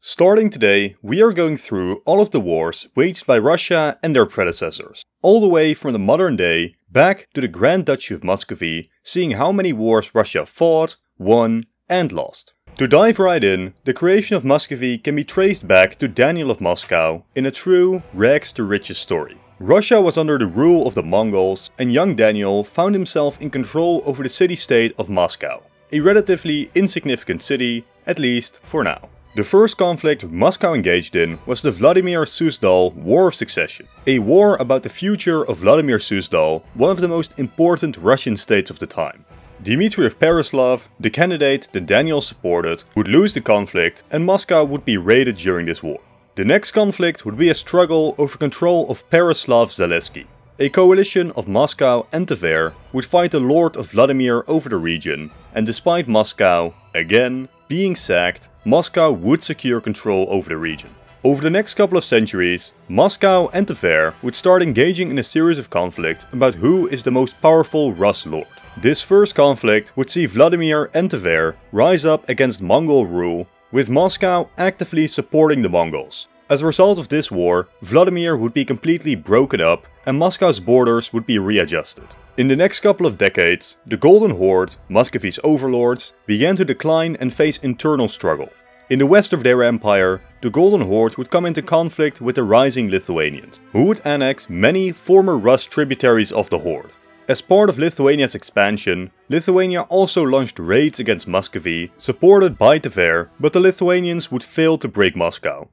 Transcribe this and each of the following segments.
Starting today, we are going through all of the wars waged by Russia and their predecessors, all the way from the modern day back to the Grand Duchy of Muscovy, seeing how many wars Russia fought, won and lost. To dive right in, the creation of Muscovy can be traced back to Daniel of Moscow in a true rags to riches story. Russia was under the rule of the Mongols and young Daniel found himself in control over the city-state of Moscow, a relatively insignificant city, at least for now. The first conflict Moscow engaged in was the Vladimir-Suzdal War of Succession, a war about the future of Vladimir Suzdal, one of the most important Russian states of the time. Dmitry of Pereyaslav, the candidate that Daniel supported, would lose the conflict and Moscow would be raided during this war. The next conflict would be a struggle over control of Pereyaslav-Zaleski. A coalition of Moscow and Tver would fight the Lord of Vladimir over the region, and despite Moscow, again, being sacked, Moscow would secure control over the region. Over the next couple of centuries, Moscow and Tver would start engaging in a series of conflicts about who is the most powerful Rus lord. This first conflict would see Vladimir and Tver rise up against Mongol rule, with Moscow actively supporting the Mongols. As a result of this war, Vladimir would be completely broken up and Moscow's borders would be readjusted. In the next couple of decades, the Golden Horde, Muscovy's overlords, began to decline and face internal struggle. In the west of their empire, the Golden Horde would come into conflict with the rising Lithuanians, who would annex many former Rus tributaries of the Horde. As part of Lithuania's expansion, Lithuania also launched raids against Muscovy, supported by Tver, but the Lithuanians would fail to break Moscow.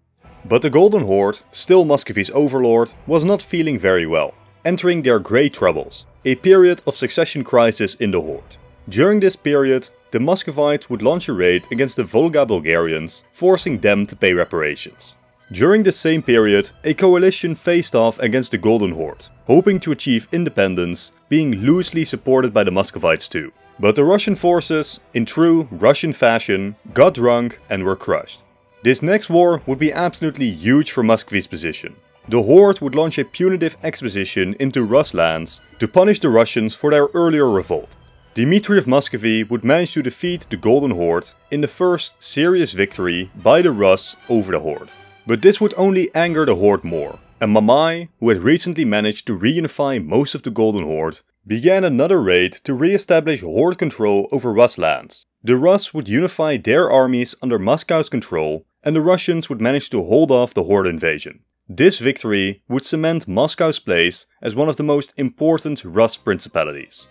But the Golden Horde, still Muscovy's overlord, was not feeling very well, entering their great troubles, a period of succession crisis in the Horde. During this period, the Muscovites would launch a raid against the Volga Bulgarians, forcing them to pay reparations. During this same period, a coalition faced off against the Golden Horde, hoping to achieve independence, being loosely supported by the Muscovites too. But the Russian forces, in true Russian fashion, got drunk and were crushed. This next war would be absolutely huge for Muscovy's position. The Horde would launch a punitive expedition into Rus lands to punish the Russians for their earlier revolt. Dmitry of Muscovy would manage to defeat the Golden Horde in the first serious victory by the Rus over the Horde. But this would only anger the Horde more, and Mamai, who had recently managed to reunify most of the Golden Horde, began another raid to re-establish Horde control over Rus lands. The Rus would unify their armies under Moscow's control, and the Russians would manage to hold off the Horde invasion. This victory would cement Moscow's place as one of the most important Rus principalities.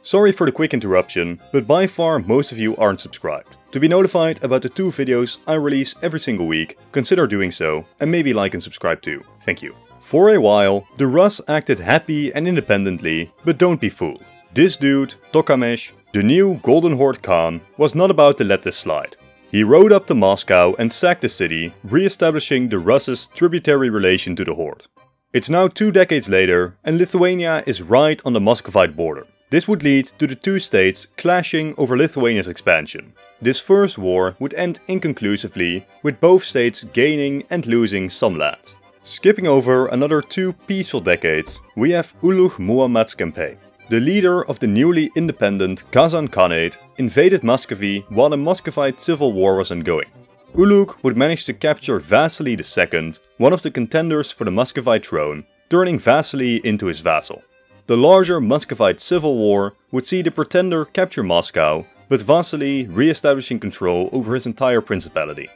Sorry for the quick interruption, but by far most of you aren't subscribed. To be notified about the 2 videos I release every single week, consider doing so and maybe like and subscribe too. Thank you. For a while, the Rus acted happy and independently, but don't be fooled. This dude, Tokamesh, the new Golden Horde Khan, was not about to let this slide. He rode up to Moscow and sacked the city, re-establishing the Rus' tributary relation to the Horde. It's now 2 decades later and Lithuania is right on the Muscovite border. This would lead to the 2 states clashing over Lithuania's expansion. This first war would end inconclusively, with both states gaining and losing some land. Skipping over another 2 peaceful decades, we have Uluch Muhammad's campaign. The leader of the newly independent Kazan Khanate invaded Muscovy while the Muscovite civil war was ongoing. Uluch would manage to capture Vasily II, one of the contenders for the Muscovite throne, turning Vasily into his vassal. The larger Muscovite civil war would see the pretender capture Moscow, but Vasily re-establishing control over his entire principality.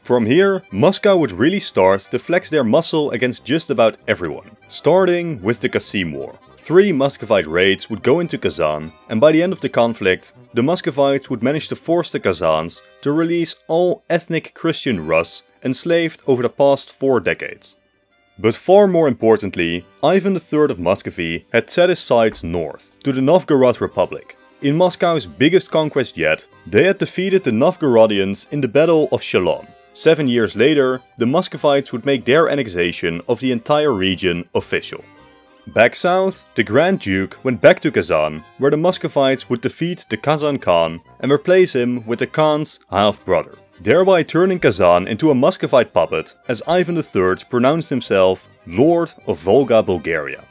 From here, Moscow would really start to flex their muscle against just about everyone, starting with the Kasim War. 3 Muscovite raids would go into Kazan, and by the end of the conflict, the Muscovites would manage to force the Kazans to release all ethnic Christian Rus enslaved over the past 4 decades. But far more importantly, Ivan III of Muscovy had set his sights north, to the Novgorod Republic. In Moscow's biggest conquest yet, they had defeated the Novgorodians in the Battle of Shalom. 7 years later, the Muscovites would make their annexation of the entire region official. Back south, the Grand Duke went back to Kazan, where the Muscovites would defeat the Kazan Khan and replace him with the Khan's half-brother, thereby turning Kazan into a Muscovite puppet as Ivan III pronounced himself Lord of Volga Bulgaria.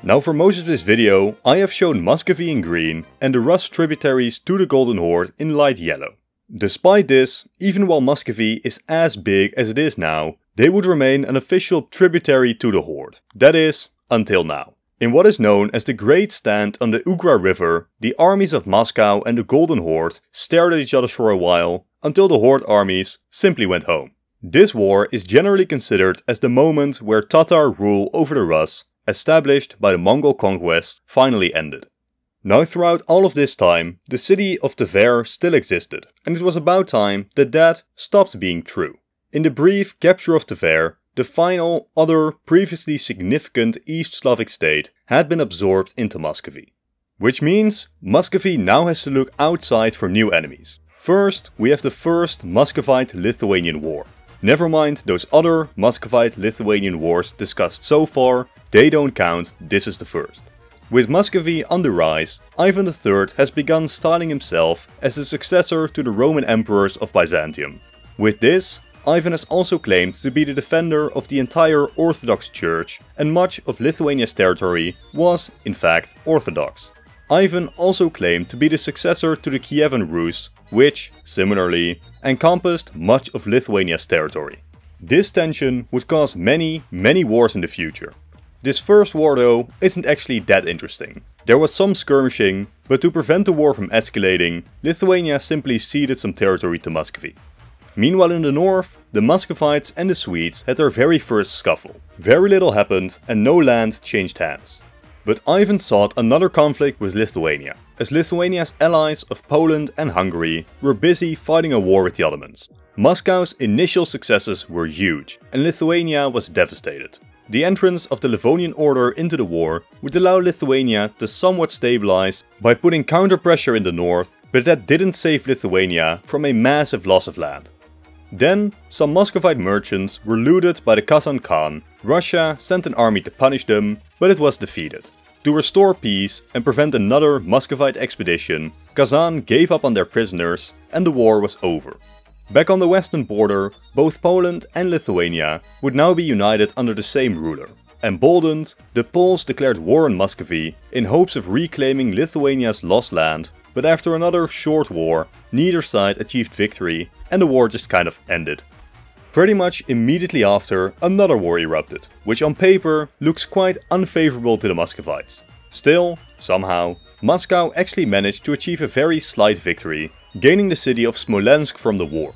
Now for most of this video, I have shown Muscovy in green and the Rus tributaries to the Golden Horde in light yellow. Despite this, even while Muscovy is as big as it is now, they would remain an official tributary to the Horde. That is, until now. In what is known as the Great Stand on the Ugra River, the armies of Moscow and the Golden Horde stared at each other for a while, until the Horde armies simply went home. This war is generally considered as the moment where Tatar rule over the Rus, established by the Mongol conquest, finally ended. Now throughout all of this time, the city of Tver still existed, and it was about time that stopped being true. In the brief capture of Tver, the final other previously significant East Slavic state had been absorbed into Muscovy. Which means Muscovy now has to look outside for new enemies. First, we have the First Muscovite-Lithuanian War. Never mind those other Muscovite-Lithuanian wars discussed so far, they don't count, this is the first. With Muscovy on the rise, Ivan III has begun styling himself as the successor to the Roman emperors of Byzantium. With this, Ivan has also claimed to be the defender of the entire Orthodox Church, and much of Lithuania's territory was, in fact, Orthodox. Ivan also claimed to be the successor to the Kievan Rus, which, similarly, encompassed much of Lithuania's territory. This tension would cause many wars in the future. This first war though isn't actually that interesting. There was some skirmishing, but to prevent the war from escalating, Lithuania simply ceded some territory to Muscovy. Meanwhile in the north, the Muscovites and the Swedes had their very first scuffle. Very little happened and no land changed hands. But Ivan sought another conflict with Lithuania, as Lithuania's allies of Poland and Hungary were busy fighting a war with the Ottomans. Moscow's initial successes were huge, and Lithuania was devastated. The entrance of the Livonian Order into the war would allow Lithuania to somewhat stabilize by putting counter-pressure in the north, but that didn't save Lithuania from a massive loss of land. Then, some Muscovite merchants were looted by the Kazan Khan. Russia sent an army to punish them, but it was defeated. To restore peace and prevent another Muscovite expedition, Kazan gave up on their prisoners and the war was over. Back on the western border, both Poland and Lithuania would now be united under the same ruler. Emboldened, the Poles declared war on Muscovy in hopes of reclaiming Lithuania's lost land, but after another short war, neither side achieved victory and the war just kind of ended. Pretty much immediately after, another war erupted, which on paper looks quite unfavorable to the Muscovites. Still, somehow, Moscow actually managed to achieve a very slight victory, gaining the city of Smolensk from the war.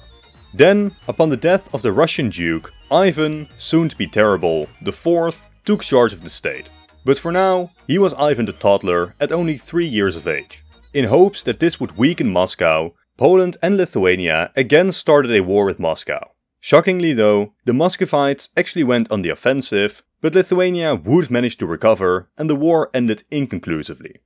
Then, upon the death of the Russian Duke, Ivan, soon to be terrible, IV, took charge of the state. But for now, he was Ivan the Toddler at only 3 years of age. In hopes that this would weaken Moscow, Poland and Lithuania again started a war with Moscow. Shockingly though, the Muscovites actually went on the offensive, but Lithuania would manage to recover and the war ended inconclusively.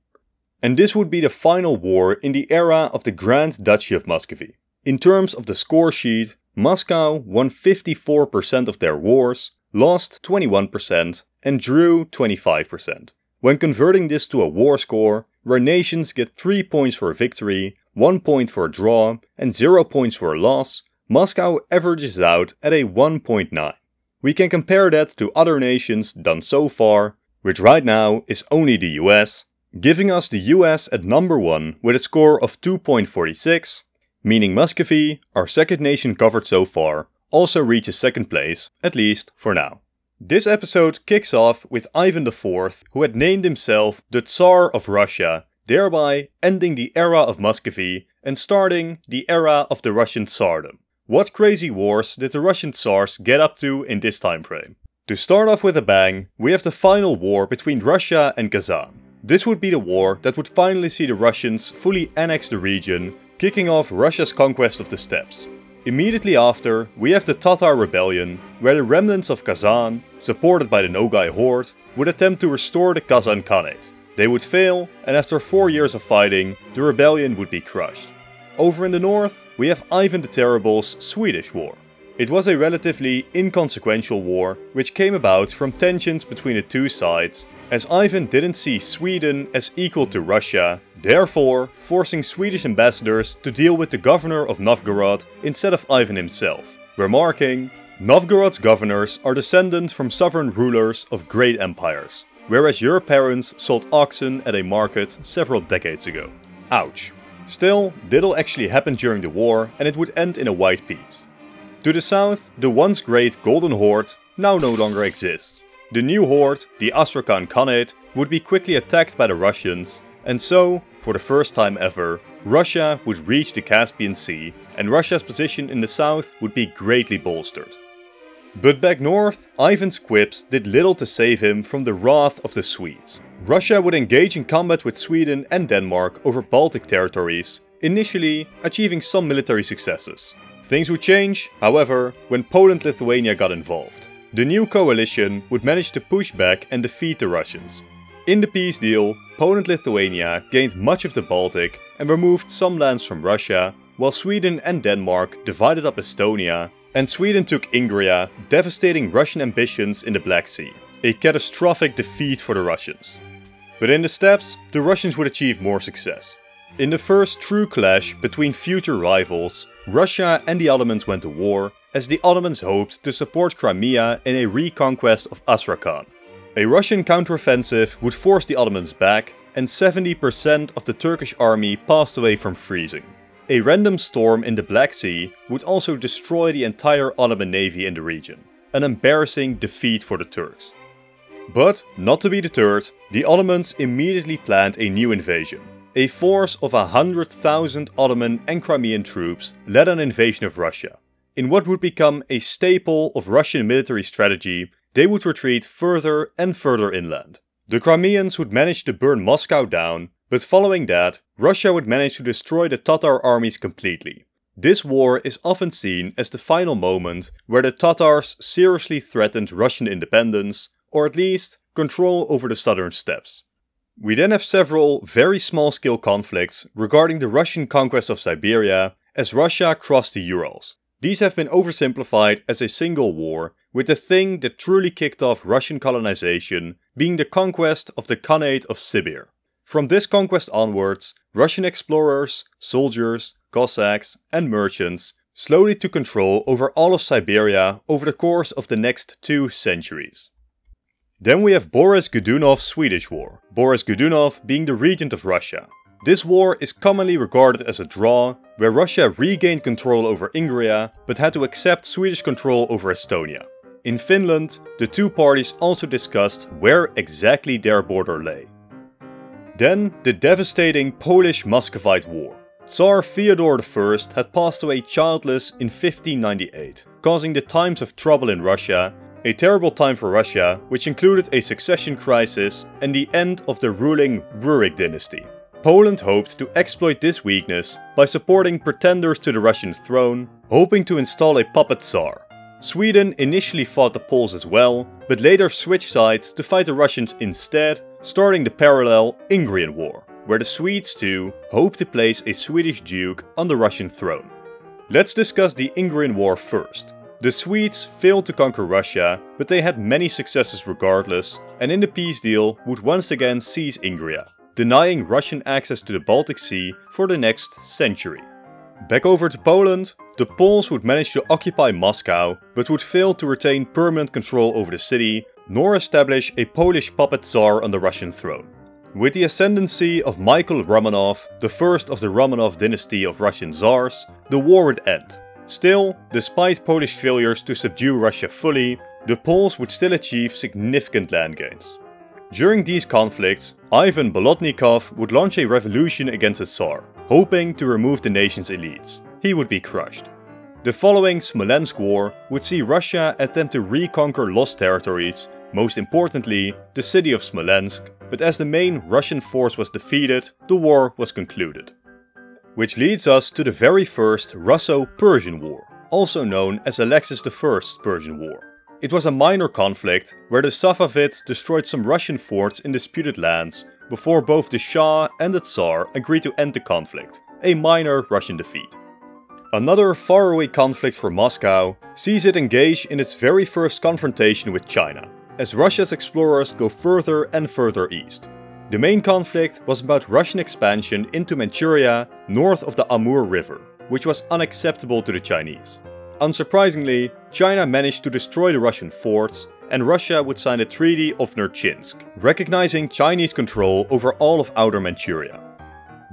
And this would be the final war in the era of the Grand Duchy of Muscovy. In terms of the score sheet, Moscow won 54% of their wars, lost 21% and drew 25%. When converting this to a war score, where nations get 3 points for a victory, 1 point for a draw and 0 points for a loss, Moscow averages out at a 1.9. We can compare that to other nations done so far, which right now is only the US, giving us the US at number 1 with a score of 2.46, meaning Muscovy, our second nation covered so far, also reaches second place, at least for now. This episode kicks off with Ivan IV, who had named himself the Tsar of Russia, thereby ending the era of Muscovy and starting the era of the Russian Tsardom. What crazy wars did the Russian Tsars get up to in this time frame? To start off with a bang, we have the final war between Russia and Kazan. This would be the war that would finally see the Russians fully annex the region, kicking off Russia's conquest of the steppes. Immediately after, we have the Tatar rebellion, where the remnants of Kazan, supported by the Nogai Horde, would attempt to restore the Kazan Khanate. They would fail, and after 4 years of fighting, the rebellion would be crushed. Over in the north, we have Ivan the Terrible's Swedish War. It was a relatively inconsequential war, which came about from tensions between the two sides, as Ivan didn't see Sweden as equal to Russia, therefore forcing Swedish ambassadors to deal with the governor of Novgorod instead of Ivan himself, remarking, "Novgorod's governors are descendant from sovereign rulers of great empires, whereas your parents sold oxen at a market several decades ago." Ouch. Still, little actually happened during the war and it would end in a white peace. To the south, the once great Golden Horde now no longer exists. The new horde, the Astrakhan Khanate, would be quickly attacked by the Russians, and so, for the first time ever, Russia would reach the Caspian Sea and Russia's position in the south would be greatly bolstered. But back north, Ivan's quips did little to save him from the wrath of the Swedes. Russia would engage in combat with Sweden and Denmark over Baltic territories, initially achieving some military successes. Things would change, however, when Poland-Lithuania got involved. The new coalition would manage to push back and defeat the Russians. In the peace deal, Poland-Lithuania gained much of the Baltic and removed some lands from Russia, while Sweden and Denmark divided up Estonia, and Sweden took Ingria, devastating Russian ambitions in the Black Sea. A catastrophic defeat for the Russians. But in the steppes, the Russians would achieve more success. In the first true clash between future rivals, Russia and the Ottomans went to war, as the Ottomans hoped to support Crimea in a reconquest of Astrakhan. A Russian counteroffensive would force the Ottomans back, and 70% of the Turkish army passed away from freezing. A random storm in the Black Sea would also destroy the entire Ottoman navy in the region. An embarrassing defeat for the Turks. But, not to be deterred, the Ottomans immediately planned a new invasion. A force of 100,000 Ottoman and Crimean troops led an invasion of Russia. In what would become a staple of Russian military strategy, they would retreat further and further inland. The Crimeans would manage to burn Moscow down, but following that, Russia would manage to destroy the Tatar armies completely. This war is often seen as the final moment where the Tatars seriously threatened Russian independence, or at least control over the southern steppes. We then have several very small-scale conflicts regarding the Russian conquest of Siberia as Russia crossed the Urals. These have been oversimplified as a single war, with the thing that truly kicked off Russian colonization being the conquest of the Khanate of Sibir. From this conquest onwards, Russian explorers, soldiers, Cossacks and merchants slowly took control over all of Siberia over the course of the next 2 centuries. Then we have Boris Godunov's Swedish War, Boris Godunov being the regent of Russia. This war is commonly regarded as a draw, where Russia regained control over Ingria, but had to accept Swedish control over Estonia. In Finland, the two parties also discussed where exactly their border lay. Then, the devastating Polish-Muscovite War. Tsar Fyodor I had passed away childless in 1598, causing the times of trouble in Russia, a terrible time for Russia, which included a succession crisis and the end of the ruling Rurik dynasty. Poland hoped to exploit this weakness by supporting pretenders to the Russian throne, hoping to install a puppet Tsar. Sweden initially fought the Poles as well, but later switched sides to fight the Russians instead, starting the parallel Ingrian War, where the Swedes too hoped to place a Swedish duke on the Russian throne. Let's discuss the Ingrian War first. The Swedes failed to conquer Russia, but they had many successes regardless, and in the peace deal would once again seize Ingria, denying Russian access to the Baltic Sea for the next century. Back over to Poland, the Poles would manage to occupy Moscow, but would fail to retain permanent control over the city, nor establish a Polish puppet Tsar on the Russian throne. With the ascendancy of Michael Romanov, the first of the Romanov dynasty of Russian Tsars, the war would end. Still, despite Polish failures to subdue Russia fully, the Poles would still achieve significant land gains. During these conflicts, Ivan Bolotnikov would launch a revolution against the Tsar, hoping to remove the nation's elites. He would be crushed. The following Smolensk War would see Russia attempt to reconquer lost territories, most importantly the city of Smolensk, but as the main Russian force was defeated, the war was concluded. Which leads us to the very first Russo-Persian War, also known as Alexis I's Persian War. It was a minor conflict where the Safavids destroyed some Russian forts in disputed lands before both the Shah and the Tsar agreed to end the conflict, a minor Russian defeat. Another faraway conflict for Moscow sees it engage in its very first confrontation with China, as Russia's explorers go further and further east. The main conflict was about Russian expansion into Manchuria north of the Amur River, which was unacceptable to the Chinese. Unsurprisingly, China managed to destroy the Russian forts, and Russia would sign the Treaty of Nerchinsk, recognizing Chinese control over all of outer Manchuria.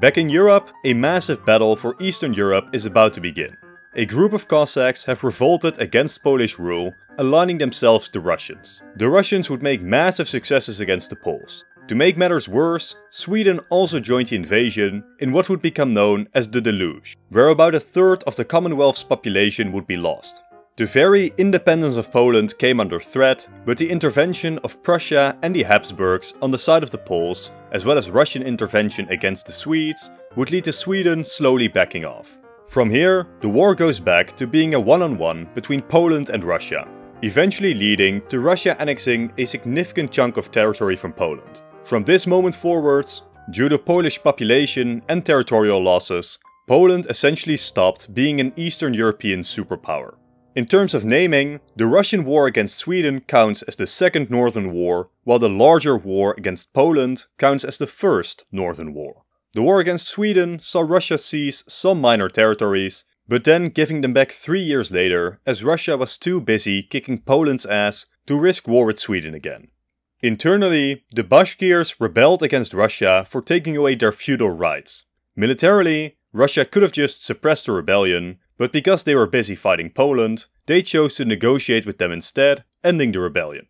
Back in Europe, a massive battle for Eastern Europe is about to begin. A group of Cossacks have revolted against Polish rule, aligning themselves to Russians. The Russians would make massive successes against the Poles. To make matters worse, Sweden also joined the invasion in what would become known as the Deluge, where about a third of the Commonwealth's population would be lost. The very independence of Poland came under threat, but the intervention of Prussia and the Habsburgs on the side of the Poles, as well as Russian intervention against the Swedes, would lead to Sweden slowly backing off. From here, the war goes back to being a one-on-one between Poland and Russia, eventually leading to Russia annexing a significant chunk of territory from Poland. From this moment forwards, due to Polish population and territorial losses, Poland essentially stopped being an Eastern European superpower. In terms of naming, the Russian war against Sweden counts as the Second Northern War, while the larger war against Poland counts as the First Northern War. The war against Sweden saw Russia seize some minor territories, but then giving them back 3 years later, as Russia was too busy kicking Poland's ass to risk war with Sweden again. Internally, the Bashkirs rebelled against Russia for taking away their feudal rights. Militarily, Russia could have just suppressed the rebellion, but because they were busy fighting Poland, they chose to negotiate with them instead, ending the rebellion.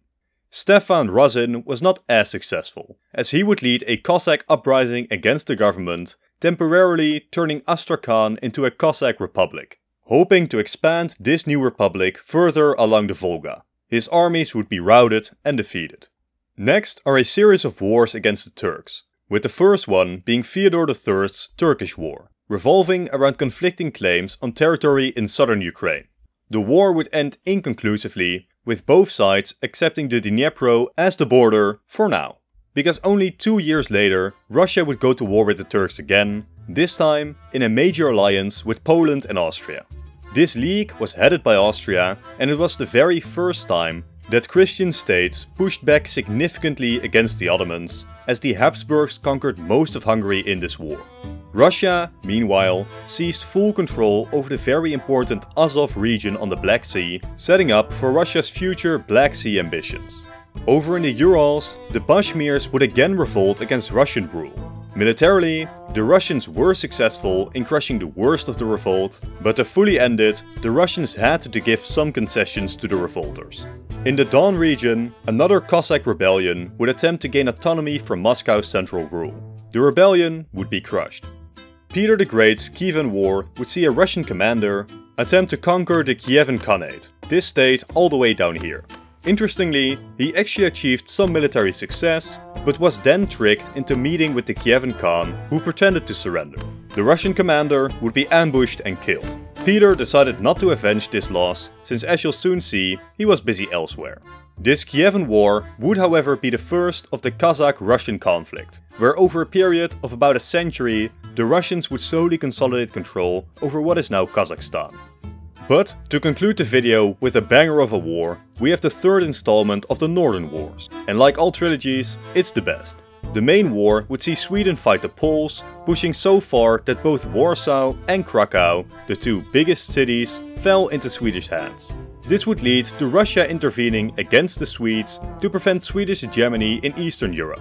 Stefan Razin was not as successful, as he would lead a Cossack uprising against the government, temporarily turning Astrakhan into a Cossack republic, hoping to expand this new republic further along the Volga. His armies would be routed and defeated. Next are a series of wars against the Turks, with the first one being Fyodor III's Turkish War, revolving around conflicting claims on territory in southern Ukraine. The war would end inconclusively, with both sides accepting the Dnipro as the border for now. Because only 2 years later, Russia would go to war with the Turks again, this time in a major alliance with Poland and Austria. This league was headed by Austria, and it was the very first time that Christian states pushed back significantly against the Ottomans, as the Habsburgs conquered most of Hungary in this war. Russia, meanwhile, seized full control over the very important Azov region on the Black Sea, setting up for Russia's future Black Sea ambitions. Over in the Urals, the Bashkirs would again revolt against Russian rule. Militarily, the Russians were successful in crushing the worst of the revolt, but to fully end it, the Russians had to give some concessions to the revolters. In the Don region, another Cossack rebellion would attempt to gain autonomy from Moscow's central rule. The rebellion would be crushed. Peter the Great's Kievan War would see a Russian commander attempt to conquer the Kievan Khanate, this state all the way down here. Interestingly, he actually achieved some military success, but was then tricked into meeting with the Kievan Khan, who pretended to surrender. The Russian commander would be ambushed and killed. Peter decided not to avenge this loss, since as you'll soon see, he was busy elsewhere. This Kievan War would however be the first of the Kazakh-Russian conflict, where over a period of about a century, the Russians would slowly consolidate control over what is now Kazakhstan. But to conclude the video with a banger of a war, we have the third installment of the Northern Wars, and like all trilogies, it's the best. The main war would see Sweden fight the Poles, pushing so far that both Warsaw and Krakow, the two biggest cities, fell into Swedish hands. This would lead to Russia intervening against the Swedes to prevent Swedish hegemony in Eastern Europe.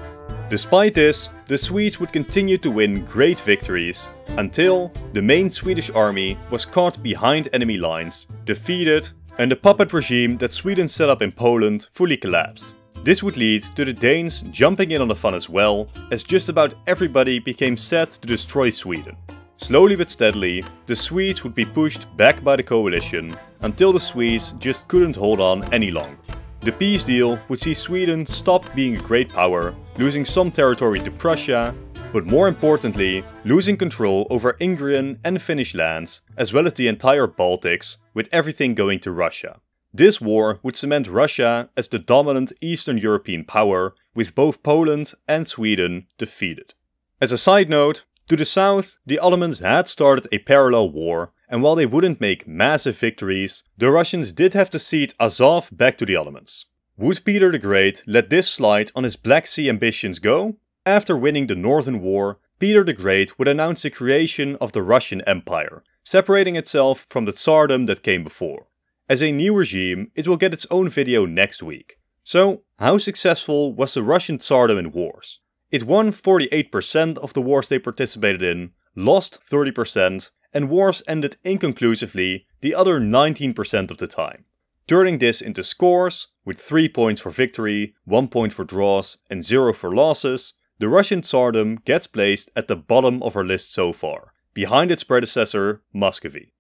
Despite this, the Swedes would continue to win great victories until the main Swedish army was caught behind enemy lines, defeated, and the puppet regime that Sweden set up in Poland fully collapsed. This would lead to the Danes jumping in on the fun as well, as just about everybody became set to destroy Sweden. Slowly but steadily, the Swedes would be pushed back by the coalition, until the Swedes just couldn't hold on any longer. The peace deal would see Sweden stop being a great power, losing some territory to Prussia, but more importantly, losing control over Ingrian and Finnish lands, as well as the entire Baltics, with everything going to Russia. This war would cement Russia as the dominant Eastern European power, with both Poland and Sweden defeated. As a side note, to the south, the Ottomans had started a parallel war, and while they wouldn't make massive victories, the Russians did have to cede Azov back to the Ottomans. Would Peter the Great let this slide on his Black Sea ambitions go? After winning the Northern War, Peter the Great would announce the creation of the Russian Empire, separating itself from the Tsardom that came before. As a new regime, it will get its own video next week. So, how successful was the Russian Tsardom in wars? It won 48% of the wars they participated in, lost 30%, and wars ended inconclusively the other 19% of the time. Turning this into scores, with 3 points for victory, 1 point for draws, and 0 for losses, the Russian Tsardom gets placed at the bottom of our list so far, behind its predecessor, Muscovy.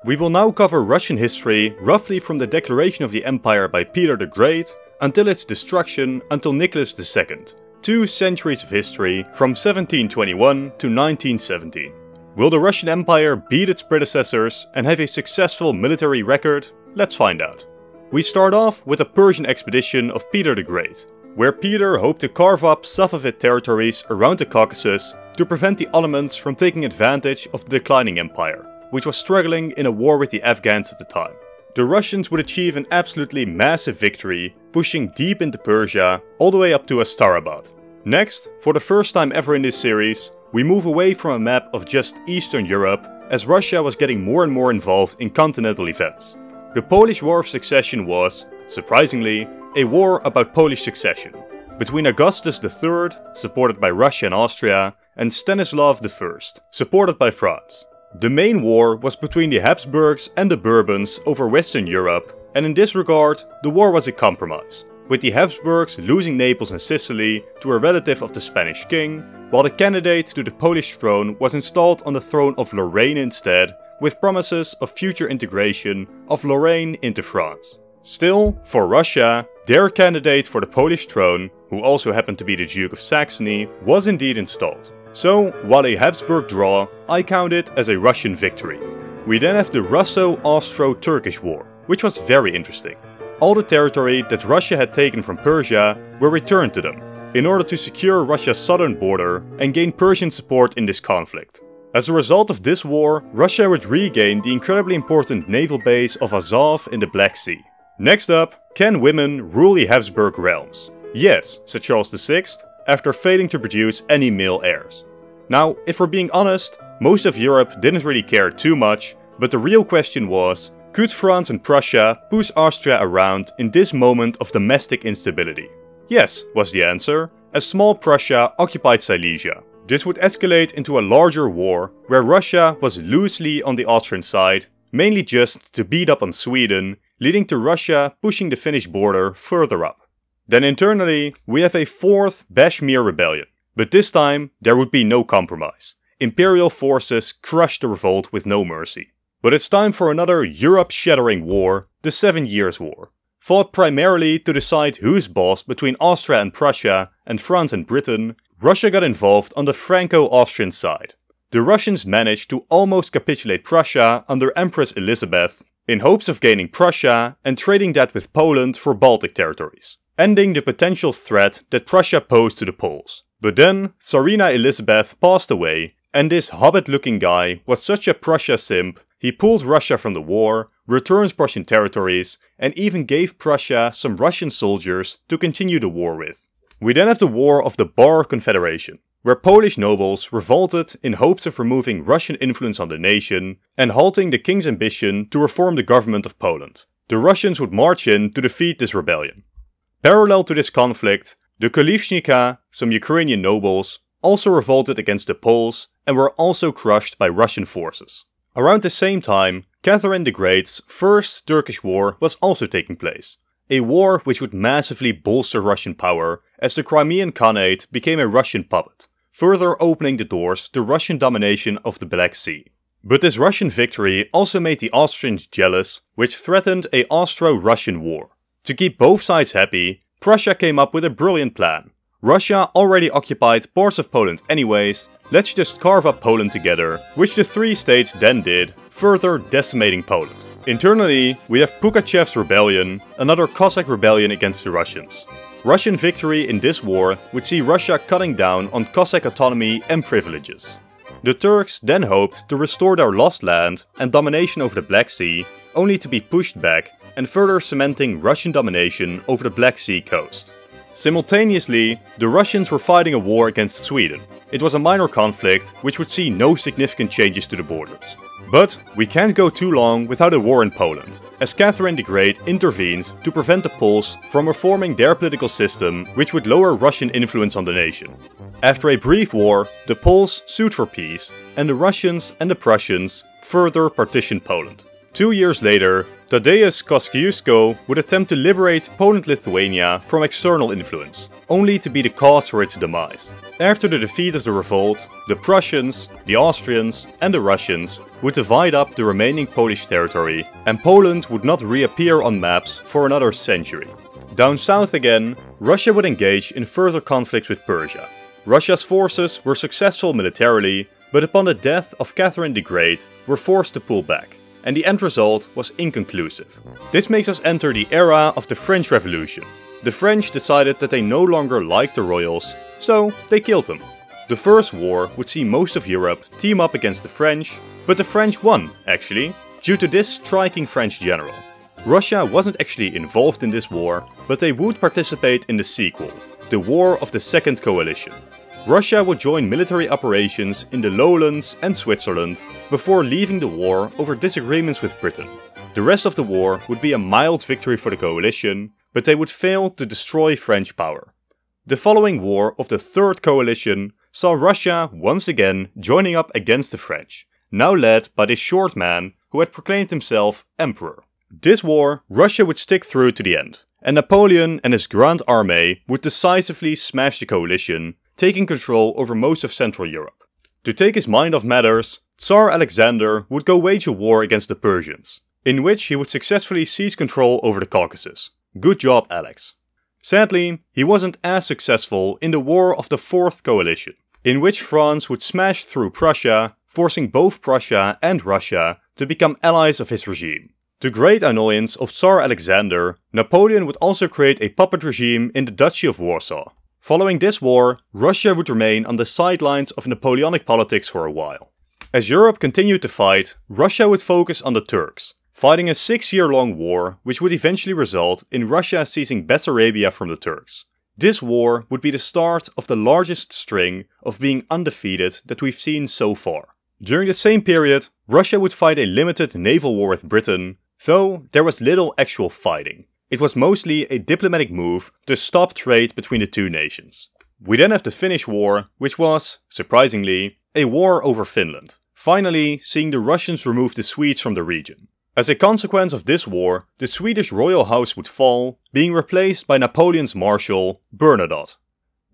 We will now cover Russian history roughly from the declaration of the empire by Peter the Great until its destruction until Nicholas II, 2 centuries of history from 1721 to 1917. Will the Russian Empire beat its predecessors and have a successful military record? Let's find out. We start off with a Persian expedition of Peter the Great, where Peter hoped to carve up Safavid territories around the Caucasus to prevent the Ottomans from taking advantage of the declining empire, which was struggling in a war with the Afghans at the time. The Russians would achieve an absolutely massive victory, pushing deep into Persia all the way up to Astarabad. Next, for the first time ever in this series, we move away from a map of just Eastern Europe, as Russia was getting more and more involved in continental events. The Polish War of Succession was, surprisingly, a war about Polish succession, between Augustus III, supported by Russia and Austria, and Stanislav I, supported by France. The main war was between the Habsburgs and the Bourbons over Western Europe, and in this regard, the war was a compromise, with the Habsburgs losing Naples and Sicily to a relative of the Spanish king, while the candidate to the Polish throne was installed on the throne of Lorraine instead, with promises of future integration of Lorraine into France. Still, for Russia, their candidate for the Polish throne, who also happened to be the Duke of Saxony, was indeed installed. So, while a Habsburg draw, I count it as a Russian victory. We then have the Russo-Austro-Turkish War, which was very interesting. All the territory that Russia had taken from Persia were returned to them, in order to secure Russia's southern border and gain Persian support in this conflict. As a result of this war, Russia would regain the incredibly important naval base of Azov in the Black Sea. Next up, can women rule the Habsburg realms? Yes, said Charles VI, after failing to produce any male heirs. Now, if we're being honest, most of Europe didn't really care too much, but the real question was, could France and Prussia push Austria around in this moment of domestic instability? Yes, was the answer, as small Prussia occupied Silesia. This would escalate into a larger war, where Russia was loosely on the Austrian side, mainly just to beat up on Sweden, leading to Russia pushing the Finnish border further up. Then internally, we have a fourth Bashmir rebellion, but this time there would be no compromise. Imperial forces crushed the revolt with no mercy. But it's time for another Europe-shattering war, the 7 Years' War. Fought primarily to decide who's boss between Austria and Prussia and France and Britain, Russia got involved on the Franco-Austrian side. The Russians managed to almost capitulate Prussia under Empress Elizabeth, in hopes of gaining Prussia and trading that with Poland for Baltic territories, ending the potential threat that Prussia posed to the Poles. But then, Tsarina Elizabeth passed away, and this hobbit-looking guy was such a Prussia simp, he pulled Russia from the war, returned Prussian territories, and even gave Prussia some Russian soldiers to continue the war with. We then have the War of the Bar Confederation, where Polish nobles revolted in hopes of removing Russian influence on the nation and halting the king's ambition to reform the government of Poland. The Russians would march in to defeat this rebellion. Parallel to this conflict, the Kolivshnika, some Ukrainian nobles, also revolted against the Poles and were also crushed by Russian forces. Around the same time, Catherine the Great's First Turkish War was also taking place. A war which would massively bolster Russian power as the Crimean Khanate became a Russian puppet, further opening the doors to Russian domination of the Black Sea. But this Russian victory also made the Austrians jealous, which threatened a Austro-Russian war. To keep both sides happy, Prussia came up with a brilliant plan. Russia already occupied parts of Poland anyways, let's just carve up Poland together, which the three states then did, further decimating Poland. Internally, we have Pugachev's rebellion, another Cossack rebellion against the Russians. Russian victory in this war would see Russia cutting down on Cossack autonomy and privileges. The Turks then hoped to restore their lost land and domination over the Black Sea, only to be pushed back and further cementing Russian domination over the Black Sea coast. Simultaneously, the Russians were fighting a war against Sweden. It was a minor conflict which would see no significant changes to the borders. But we can't go too long without a war in Poland. as Catherine the Great intervened to prevent the Poles from reforming their political system, which would lower Russian influence on the nation. After a brief war, the Poles sued for peace, and the Russians and the Prussians further partitioned Poland. 2 years later, Tadeusz Kościuszko would attempt to liberate Poland-Lithuania from external influence, only to be the cause for its demise. After the defeat of the revolt, the Prussians, the Austrians and the Russians would divide up the remaining Polish territory, and Poland would not reappear on maps for another century. Down south again, Russia would engage in further conflicts with Persia. Russia's forces were successful militarily, but upon the death of Catherine the Great were forced to pull back, and the end result was inconclusive. This makes us enter the era of the French Revolution. The French decided that they no longer liked the royals, so they killed them. The First War would see most of Europe team up against the French, but the French won, actually, due to this striking French general. Russia wasn't actually involved in this war, but they would participate in the sequel, the War of the Second Coalition. Russia would join military operations in the lowlands and Switzerland before leaving the war over disagreements with Britain. The rest of the war would be a mild victory for the coalition, but they would fail to destroy French power. The following War of the Third Coalition saw Russia once again joining up against the French, now led by this short man who had proclaimed himself emperor. This war Russia would stick through to the end, and Napoleon and his Grand Army would decisively smash the coalition, taking control over most of Central Europe. To take his mind off matters, Tsar Alexander would go wage a war against the Persians, in which he would successfully seize control over the Caucasus. Good job, Alex. Sadly, he wasn't as successful in the War of the Fourth Coalition, in which France would smash through Prussia, forcing both Prussia and Russia to become allies of his regime. To great annoyance of Tsar Alexander, Napoleon would also create a puppet regime in the Duchy of Warsaw. Following this war, Russia would remain on the sidelines of Napoleonic politics for a while. As Europe continued to fight, Russia would focus on the Turks, fighting a 6-year-long war which would eventually result in Russia seizing Bessarabia from the Turks. This war would be the start of the largest string of being undefeated that we've seen so far. During the same period, Russia would fight a limited naval war with Britain, though there was little actual fighting. It was mostly a diplomatic move to stop trade between the two nations. We then have the Finnish War, which was, surprisingly, a war over Finland, finally seeing the Russians remove the Swedes from the region. As a consequence of this war, the Swedish royal house would fall, being replaced by Napoleon's marshal, Bernadotte.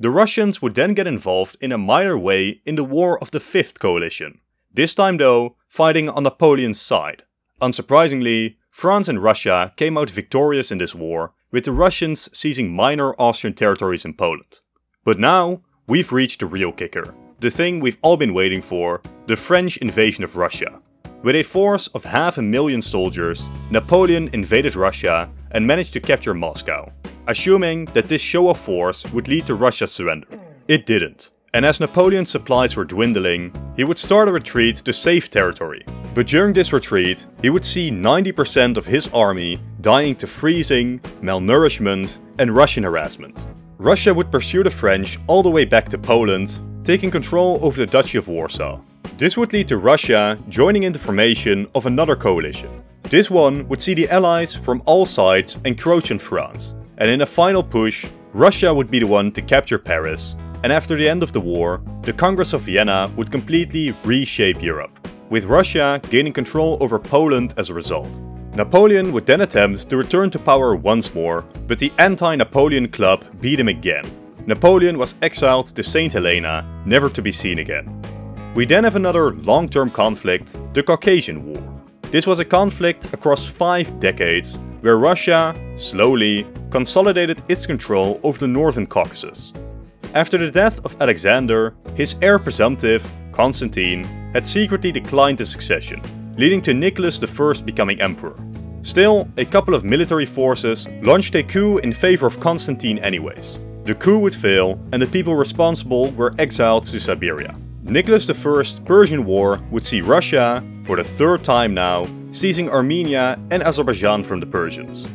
The Russians would then get involved in a minor way in the War of the Fifth Coalition, this time though fighting on Napoleon's side. Unsurprisingly, France and Russia came out victorious in this war, with the Russians seizing minor Austrian territories in Poland. But now, we've reached the real kicker, the thing we've all been waiting for, the French invasion of Russia. With a force of 500,000 soldiers, Napoleon invaded Russia and managed to capture Moscow, assuming that this show of force would lead to Russia's surrender. It didn't. And as Napoleon's supplies were dwindling, he would start a retreat to save territory. But during this retreat, he would see 90% of his army dying to freezing, malnourishment and Russian harassment. Russia would pursue the French all the way back to Poland, taking control over the Duchy of Warsaw. This would lead to Russia joining in the formation of another coalition. This one would see the allies from all sides encroach on France. And in a final push, Russia would be the one to capture Paris. And after the end of the war, the Congress of Vienna would completely reshape Europe, with Russia gaining control over Poland as a result. Napoleon would then attempt to return to power once more, but the anti-Napoleon club beat him again. Napoleon was exiled to St. Helena, never to be seen again. We then have another long-term conflict, the Caucasian War. This was a conflict across 5 decades, where Russia, slowly, consolidated its control over the northern Caucasus. After the death of Alexander, his heir presumptive, Constantine, had secretly declined the succession, leading to Nicholas I becoming emperor. Still, a couple of military forces launched a coup in favor of Constantine anyways. The coup would fail, and the people responsible were exiled to Siberia. Nicholas I's Persian War would see Russia, for the 3rd time now, seizing Armenia and Azerbaijan from the Persians.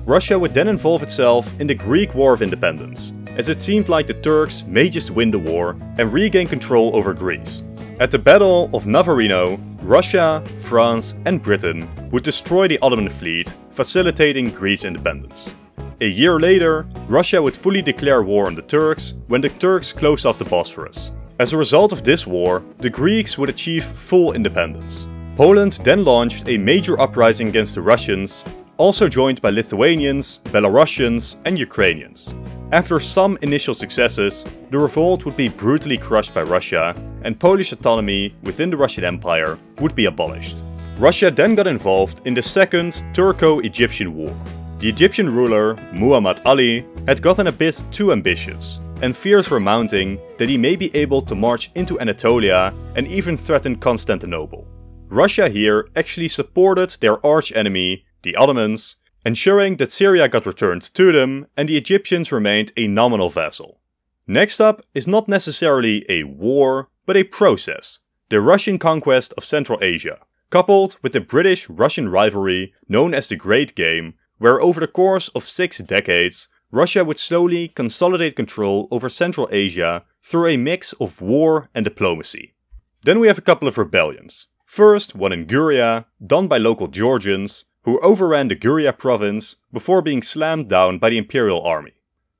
Russia would then involve itself in the Greek War of Independence, as it seemed like the Turks may just win the war and regain control over Greece. At the Battle of Navarino, Russia, France and Britain would destroy the Ottoman fleet, facilitating Greece's independence. A year later, Russia would fully declare war on the Turks when the Turks closed off the Bosphorus. As a result of this war, the Greeks would achieve full independence. Poland then launched a major uprising against the Russians, also joined by Lithuanians, Belarusians and Ukrainians. After some initial successes, the revolt would be brutally crushed by Russia, and Polish autonomy within the Russian Empire would be abolished. Russia then got involved in the Second Turco-Egyptian War. The Egyptian ruler, Muhammad Ali, had gotten a bit too ambitious, and fears were mounting that he may be able to march into Anatolia and even threaten Constantinople. Russia here actually supported their arch-enemy, the Ottomans, ensuring that Syria got returned to them and the Egyptians remained a nominal vassal. Next up is not necessarily a war, but a process, the Russian conquest of Central Asia, coupled with the British-Russian rivalry known as the Great Game, where over the course of 6 decades, Russia would slowly consolidate control over Central Asia through a mix of war and diplomacy. Then we have a couple of rebellions. First, one in Guria, done by local Georgians, who overran the Guria province before being slammed down by the imperial army.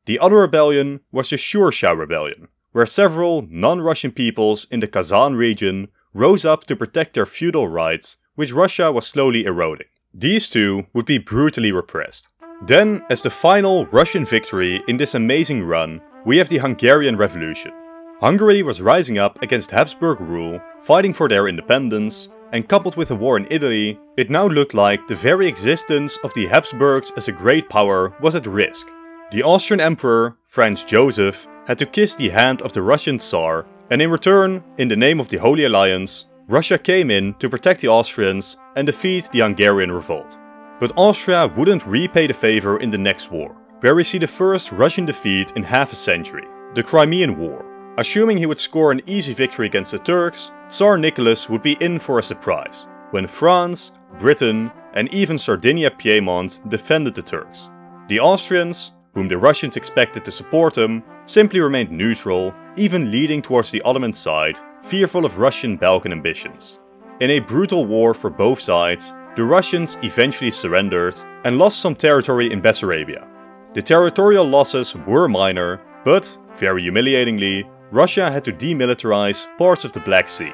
The other rebellion was the Shurshah rebellion, where several non-Russian peoples in the Kazan region rose up to protect their feudal rights, which Russia was slowly eroding. These two would be brutally repressed. Then, as the final Russian victory in this amazing run, we have the Hungarian Revolution. Hungary was rising up against Habsburg rule, fighting for their independence, and coupled with a war in Italy, it now looked like the very existence of the Habsburgs as a great power was at risk. The Austrian Emperor, Franz Joseph, had to kiss the hand of the Russian Tsar, and in return, in the name of the Holy Alliance, Russia came in to protect the Austrians and defeat the Hungarian revolt. But Austria wouldn't repay the favor in the next war, where we see the first Russian defeat in half a century, the Crimean War. Assuming he would score an easy victory against the Turks, Tsar Nicholas would be in for a surprise, when France, Britain and even Sardinia-Piedmont defended the Turks. The Austrians, whom the Russians expected to support them, simply remained neutral, even leading towards the Ottoman side, fearful of Russian Balkan ambitions. In a brutal war for both sides, the Russians eventually surrendered and lost some territory in Bessarabia. The territorial losses were minor, but, very humiliatingly, Russia had to demilitarize parts of the Black Sea.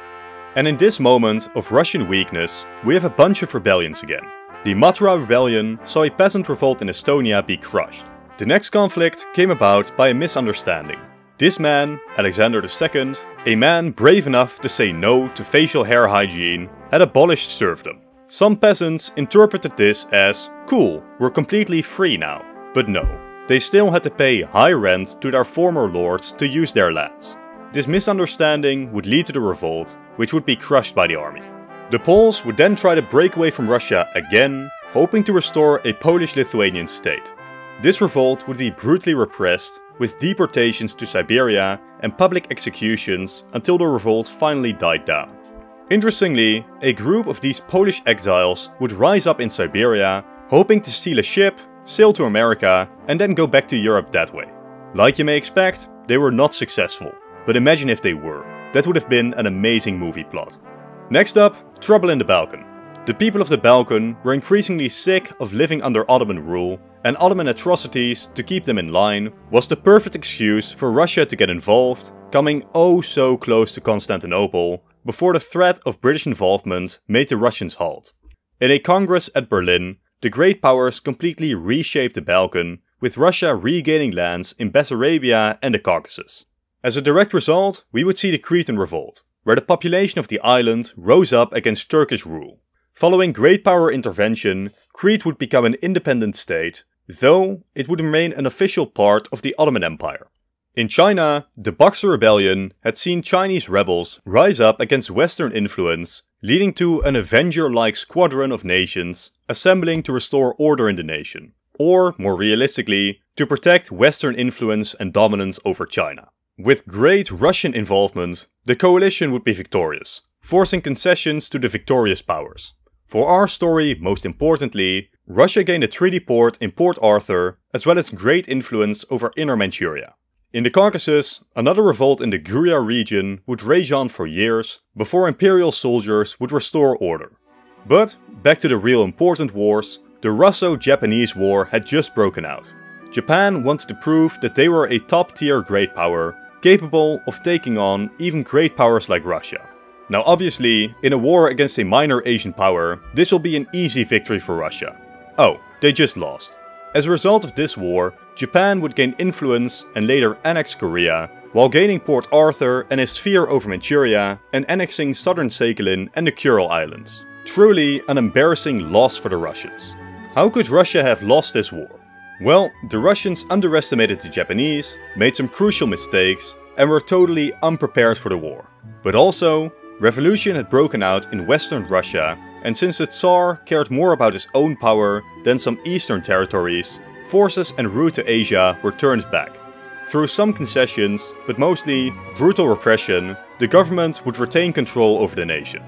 And in this moment of Russian weakness, we have a bunch of rebellions again. The Mathura rebellion saw a peasant revolt in Estonia be crushed. The next conflict came about by a misunderstanding. This man, Alexander II, a man brave enough to say no to facial hair hygiene, had abolished serfdom. Some peasants interpreted this as, cool, we're completely free now. But no, they still had to pay high rent to their former lords to use their lands. This misunderstanding would lead to the revolt, which would be crushed by the army. The Poles would then try to break away from Russia again, hoping to restore a Polish-Lithuanian state. This revolt would be brutally repressed, with deportations to Siberia and public executions until the revolt finally died down. Interestingly, a group of these Polish exiles would rise up in Siberia, hoping to steal a ship, sail to America and then go back to Europe that way. Like you may expect, they were not successful, but imagine if they were. That would have been an amazing movie plot. Next up, trouble in the Balkan. The people of the Balkan were increasingly sick of living under Ottoman rule, and Ottoman atrocities to keep them in line was the perfect excuse for Russia to get involved, coming oh so close to Constantinople, before the threat of British involvement made the Russians halt. In a congress at Berlin, the great powers completely reshaped the Balkan, with Russia regaining lands in Bessarabia and the Caucasus. As a direct result, we would see the Cretan Revolt, where the population of the island rose up against Turkish rule. Following great power intervention, Crete would become an independent state, though it would remain an official part of the Ottoman Empire. In China, the Boxer Rebellion had seen Chinese rebels rise up against Western influence, leading to an Avenger-like squadron of nations assembling to restore order in the nation, or, more realistically, to protect Western influence and dominance over China. With great Russian involvement, the coalition would be victorious, forcing concessions to the victorious powers. For our story, most importantly, Russia gained a treaty port in Port Arthur, as well as great influence over Inner Manchuria. In the Caucasus, another revolt in the Guria region would rage on for years before imperial soldiers would restore order. But, back to the real important wars, the Russo-Japanese War had just broken out. Japan wanted to prove that they were a top-tier great power, capable of taking on even great powers like Russia. Now obviously, in a war against a minor Asian power, this will be an easy victory for Russia. Oh, they just lost. As a result of this war, Japan would gain influence and later annex Korea, while gaining Port Arthur and a sphere over Manchuria and annexing southern Sakhalin and the Kuril Islands. Truly an embarrassing loss for the Russians. How could Russia have lost this war? Well, the Russians underestimated the Japanese, made some crucial mistakes, and were totally unprepared for the war. But also, revolution had broken out in Western Russia, and since the Tsar cared more about his own power than some eastern territories, forces en route to Asia were turned back. Through some concessions, but mostly brutal repression, the government would retain control over the nation.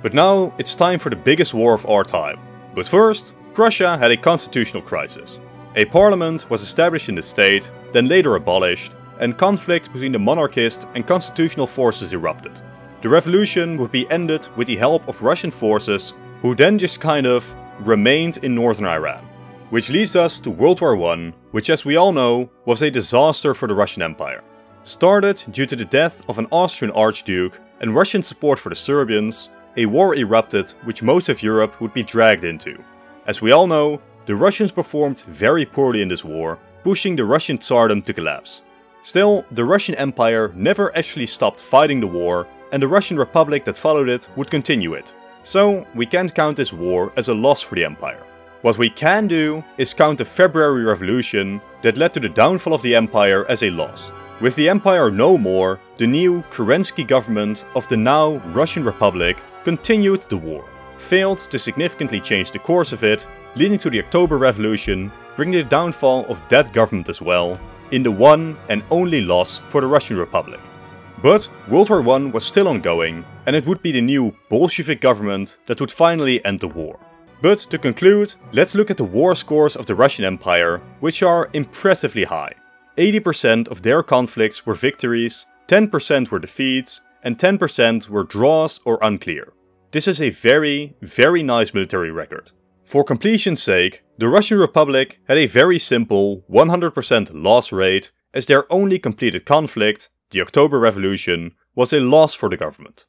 But now it's time for the biggest war of our time. But first, Prussia had a constitutional crisis. A parliament was established in the state, then later abolished, and conflict between the monarchist and constitutional forces erupted. The revolution would be ended with the help of Russian forces, who then just kind of remained in northern Iran. Which leads us to World War I, which as we all know, was a disaster for the Russian Empire. Started due to the death of an Austrian archduke and Russian support for the Serbians, a war erupted which most of Europe would be dragged into. As we all know, the Russians performed very poorly in this war, pushing the Russian Tsardom to collapse. Still, the Russian Empire never actually stopped fighting the war, and the Russian Republic that followed it would continue it. So, we can't count this war as a loss for the Empire. What we can do is count the February Revolution that led to the downfall of the Empire as a loss. With the Empire no more, the new Kerensky government of the now Russian Republic continued the war, failed to significantly change the course of it, leading to the October Revolution, bringing the downfall of that government as well, in the one and only loss for the Russian Republic. But World War I was still ongoing, and it would be the new Bolshevik government that would finally end the war. But to conclude, let's look at the war scores of the Russian Empire, which are impressively high. 80% of their conflicts were victories, 10% were defeats, and 10% were draws or unclear. This is a very nice military record. For completion's sake, the Russian Republic had a very simple 100% loss rate, as their only completed conflict, the October Revolution, was a loss for the government.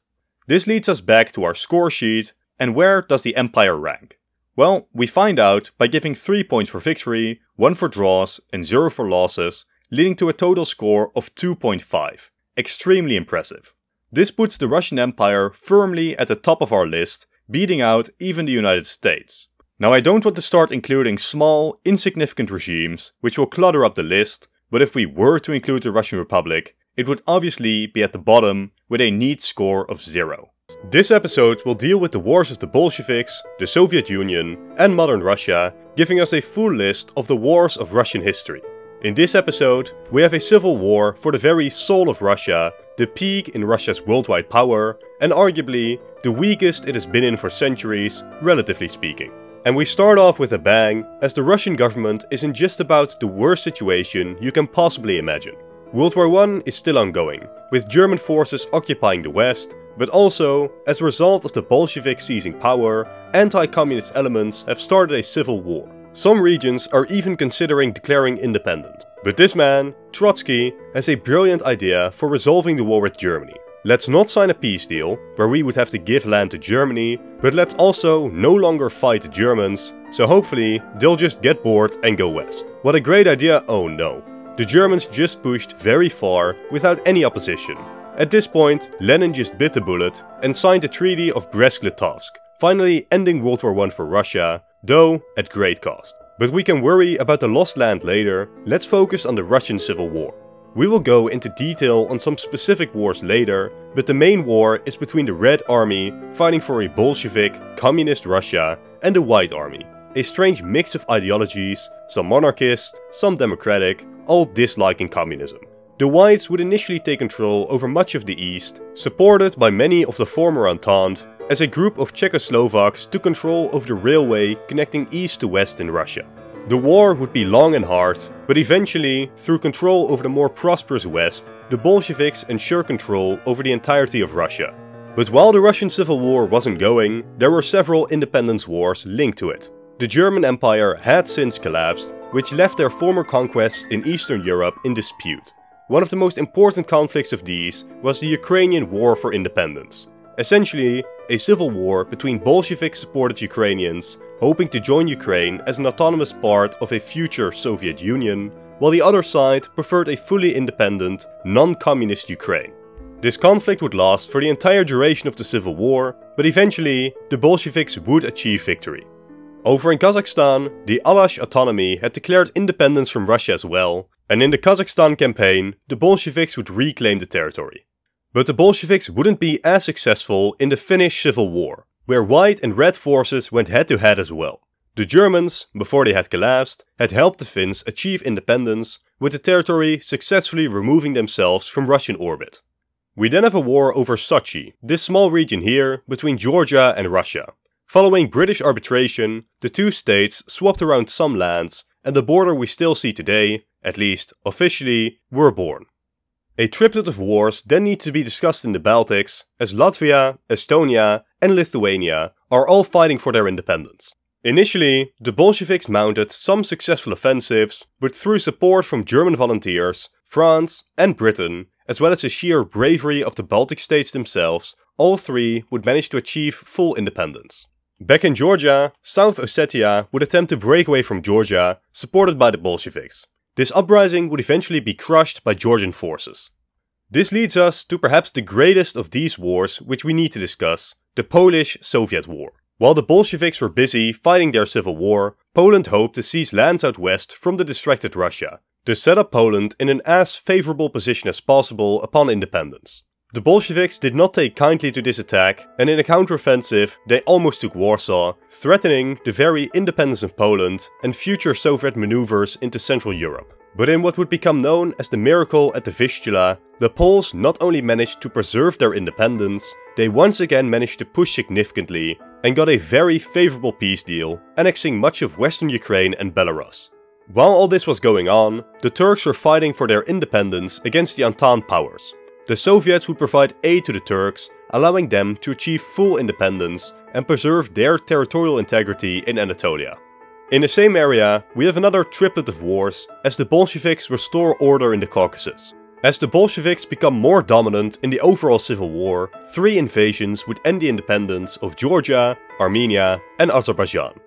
This leads us back to our score sheet, and where does the Empire rank? Well, we find out by giving 3 points for victory, 1 for draws and 0 for losses, leading to a total score of 2.5. Extremely impressive. This puts the Russian Empire firmly at the top of our list, beating out even the United States. Now I don't want to start including small, insignificant regimes, which will clutter up the list, but if we were to include the Russian Republic, it would obviously be at the bottom with a neat score of 0. This episode will deal with the wars of the Bolsheviks, the Soviet Union and modern Russia, giving us a full list of the wars of Russian history. In this episode, we have a civil war for the very soul of Russia, the peak in Russia's worldwide power, and arguably the weakest it has been in for centuries, relatively speaking. And we start off with a bang, as the Russian government is in just about the worst situation you can possibly imagine. World War I is still ongoing, with German forces occupying the West, but also, as a result of the Bolsheviks seizing power, anti-communist elements have started a civil war. Some regions are even considering declaring independence. But this man, Trotsky, has a brilliant idea for resolving the war with Germany. Let's not sign a peace deal, where we would have to give land to Germany, but let's also no longer fight the Germans, so hopefully they'll just get bored and go west. What a great idea, oh no. The Germans just pushed very far without any opposition. At this point, Lenin just bit the bullet and signed the Treaty of Brest-Litovsk, finally ending World War I for Russia, though at great cost. But we can worry about the lost land later, let's focus on the Russian Civil War. We will go into detail on some specific wars later, but the main war is between the Red Army, fighting for a Bolshevik, communist Russia, and the White Army. A strange mix of ideologies, some monarchist, some democratic, all disliking communism. The Whites would initially take control over much of the East, supported by many of the former Entente, as a group of Czechoslovaks took control over the railway connecting east to west in Russia. The war would be long and hard, but eventually, through control over the more prosperous West, the Bolsheviks ensure control over the entirety of Russia. But while the Russian Civil War wasn't going, there were several independence wars linked to it. The German Empire had since collapsed, which left their former conquests in Eastern Europe in dispute. One of the most important conflicts of these was the Ukrainian War for Independence. Essentially, a civil war between Bolshevik-supported Ukrainians hoping to join Ukraine as an autonomous part of a future Soviet Union, while the other side preferred a fully independent, non-communist Ukraine. This conflict would last for the entire duration of the Civil War, but eventually the Bolsheviks would achieve victory. Over in Kazakhstan, the Alash autonomy had declared independence from Russia as well, and in the Kazakhstan campaign, the Bolsheviks would reclaim the territory. But the Bolsheviks wouldn't be as successful in the Finnish Civil War, where white and red forces went head to head as well. The Germans, before they had collapsed, had helped the Finns achieve independence, with the territory successfully removing themselves from Russian orbit. We then have a war over Sochi, this small region here between Georgia and Russia. Following British arbitration, the two states swapped around some lands, and the border we still see today, at least officially, were born. A triplet of wars then need to be discussed in the Baltics, as Latvia, Estonia and Lithuania are all fighting for their independence. Initially, the Bolsheviks mounted some successful offensives, but through support from German volunteers, France and Britain, as well as the sheer bravery of the Baltic states themselves, all three would manage to achieve full independence. Back in Georgia, South Ossetia would attempt to break away from Georgia, supported by the Bolsheviks. This uprising would eventually be crushed by Georgian forces. This leads us to perhaps the greatest of these wars which we need to discuss, the Polish-Soviet War. While the Bolsheviks were busy fighting their civil war, Poland hoped to seize lands out west from the distracted Russia, to set up Poland in an as favorable position as possible upon independence. The Bolsheviks did not take kindly to this attack, and in a counteroffensive they almost took Warsaw, threatening the very independence of Poland and future Soviet maneuvers into Central Europe. But in what would become known as the miracle at the Vistula, the Poles not only managed to preserve their independence, they once again managed to push significantly and got a very favorable peace deal, annexing much of western Ukraine and Belarus. While all this was going on, the Turks were fighting for their independence against the Entente powers. The Soviets would provide aid to the Turks, allowing them to achieve full independence and preserve their territorial integrity in Anatolia. In the same area, we have another triplet of wars as the Bolsheviks restore order in the Caucasus. As the Bolsheviks become more dominant in the overall civil war, 3 invasions would end the independence of Georgia, Armenia and Azerbaijan.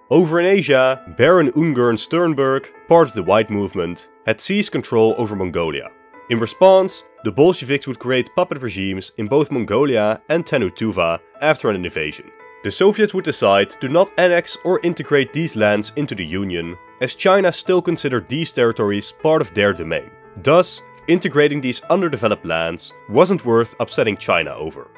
Over in Asia, Baron Ungern Sternberg, part of the White Movement, had seized control over Mongolia. In response, the Bolsheviks would create puppet regimes in both Mongolia and Tannu-Tuva after an invasion. The Soviets would decide to not annex or integrate these lands into the Union, as China still considered these territories part of their domain. Thus, integrating these underdeveloped lands wasn't worth upsetting China over.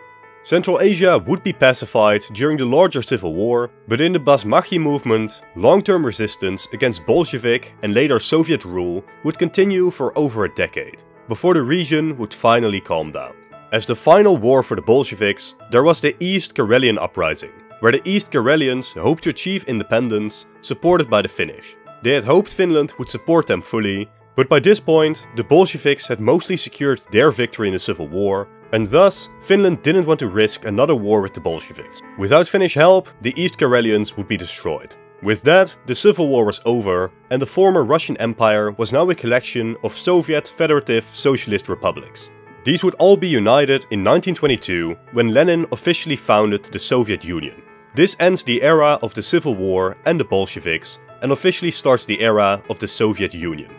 Central Asia would be pacified during the larger civil war, but in the Basmachi movement, long-term resistance against Bolshevik and later Soviet rule would continue for over a decade, before the region would finally calm down. As the final war for the Bolsheviks, there was the East Karelian Uprising, where the East Karelians hoped to achieve independence, supported by the Finnish. They had hoped Finland would support them fully, but by this point, the Bolsheviks had mostly secured their victory in the civil war, and thus, Finland didn't want to risk another war with the Bolsheviks. Without Finnish help, the East Karelians would be destroyed. With that, the civil war was over, and the former Russian Empire was now a collection of Soviet Federative Socialist republics. These would all be united in 1922, when Lenin officially founded the Soviet Union. This ends the era of the Civil War and the Bolsheviks, and officially starts the era of the Soviet Union.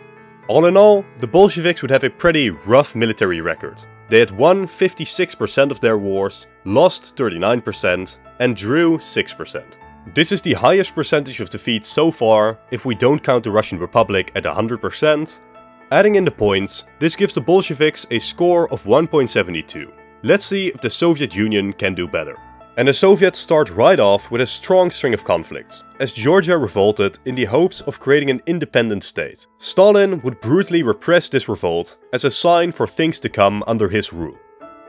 All in all, the Bolsheviks would have a pretty rough military record. They had won 56% of their wars, lost 39%, and drew 6%. This is the highest percentage of defeats so far, if we don't count the Russian Republic at 100%. Adding in the points, this gives the Bolsheviks a score of 1.72. Let's see if the Soviet Union can do better. And the Soviets start right off with a strong string of conflicts, as Georgia revolted in the hopes of creating an independent state. Stalin would brutally repress this revolt as a sign for things to come under his rule.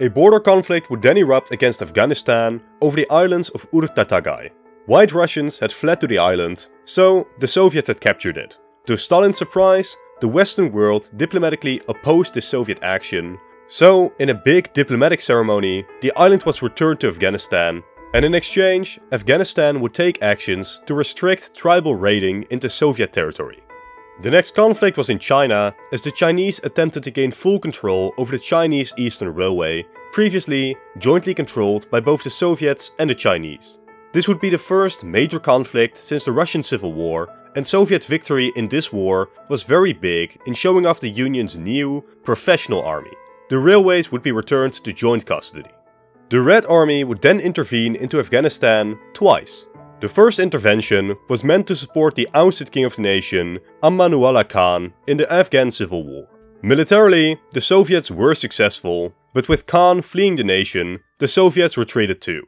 A border conflict would then erupt against Afghanistan over the islands of Ur-Tatagai. White Russians had fled to the island, so the Soviets had captured it. To Stalin's surprise, the Western world diplomatically opposed this Soviet action, so in a big diplomatic ceremony, the island was returned to Afghanistan, and in exchange, Afghanistan would take actions to restrict tribal raiding into Soviet territory. The next conflict was in China, as the Chinese attempted to gain full control over the Chinese Eastern Railway, previously jointly controlled by both the Soviets and the Chinese. This would be the first major conflict since the Russian Civil War, and Soviet victory in this war was very big in showing off the Union's new, professional army. The railways would be returned to joint custody. The Red Army would then intervene into Afghanistan twice. The first intervention was meant to support the ousted king of the nation, Amanullah Khan, in the Afghan Civil War. Militarily, the Soviets were successful, but with Khan fleeing the nation, the Soviets retreated too.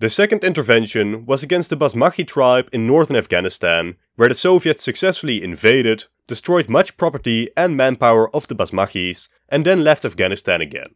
The second intervention was against the Basmachi tribe in northern Afghanistan, where the Soviets successfully invaded, destroyed much property and manpower of the Basmachis, and then left Afghanistan again.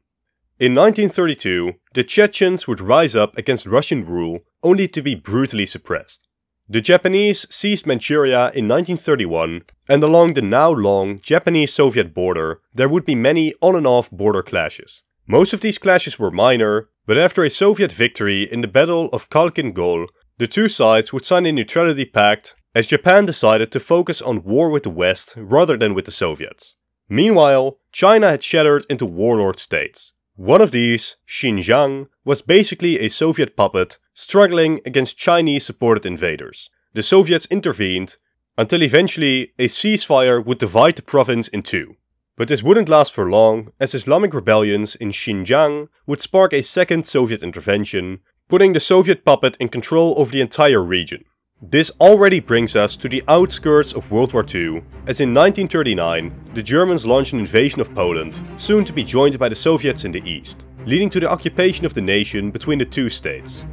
In 1932, the Chechens would rise up against Russian rule, only to be brutally suppressed. The Japanese seized Manchuria in 1931, and along the now long Japanese-Soviet border, there would be many on and off border clashes. Most of these clashes were minor, but after a Soviet victory in the Battle of Khalkhin Gol, the two sides would sign a neutrality pact, as Japan decided to focus on war with the West rather than with the Soviets. Meanwhile, China had shattered into warlord states. One of these, Xinjiang, was basically a Soviet puppet struggling against Chinese-supported invaders. The Soviets intervened until eventually a ceasefire would divide the province in two. But this wouldn't last for long, as Islamic rebellions in Xinjiang would spark a second Soviet intervention, putting the Soviet puppet in control over the entire region. This already brings us to the outskirts of World War II, as in 1939 the Germans launched an invasion of Poland, soon to be joined by the Soviets in the east, leading to the occupation of the nation between the two states.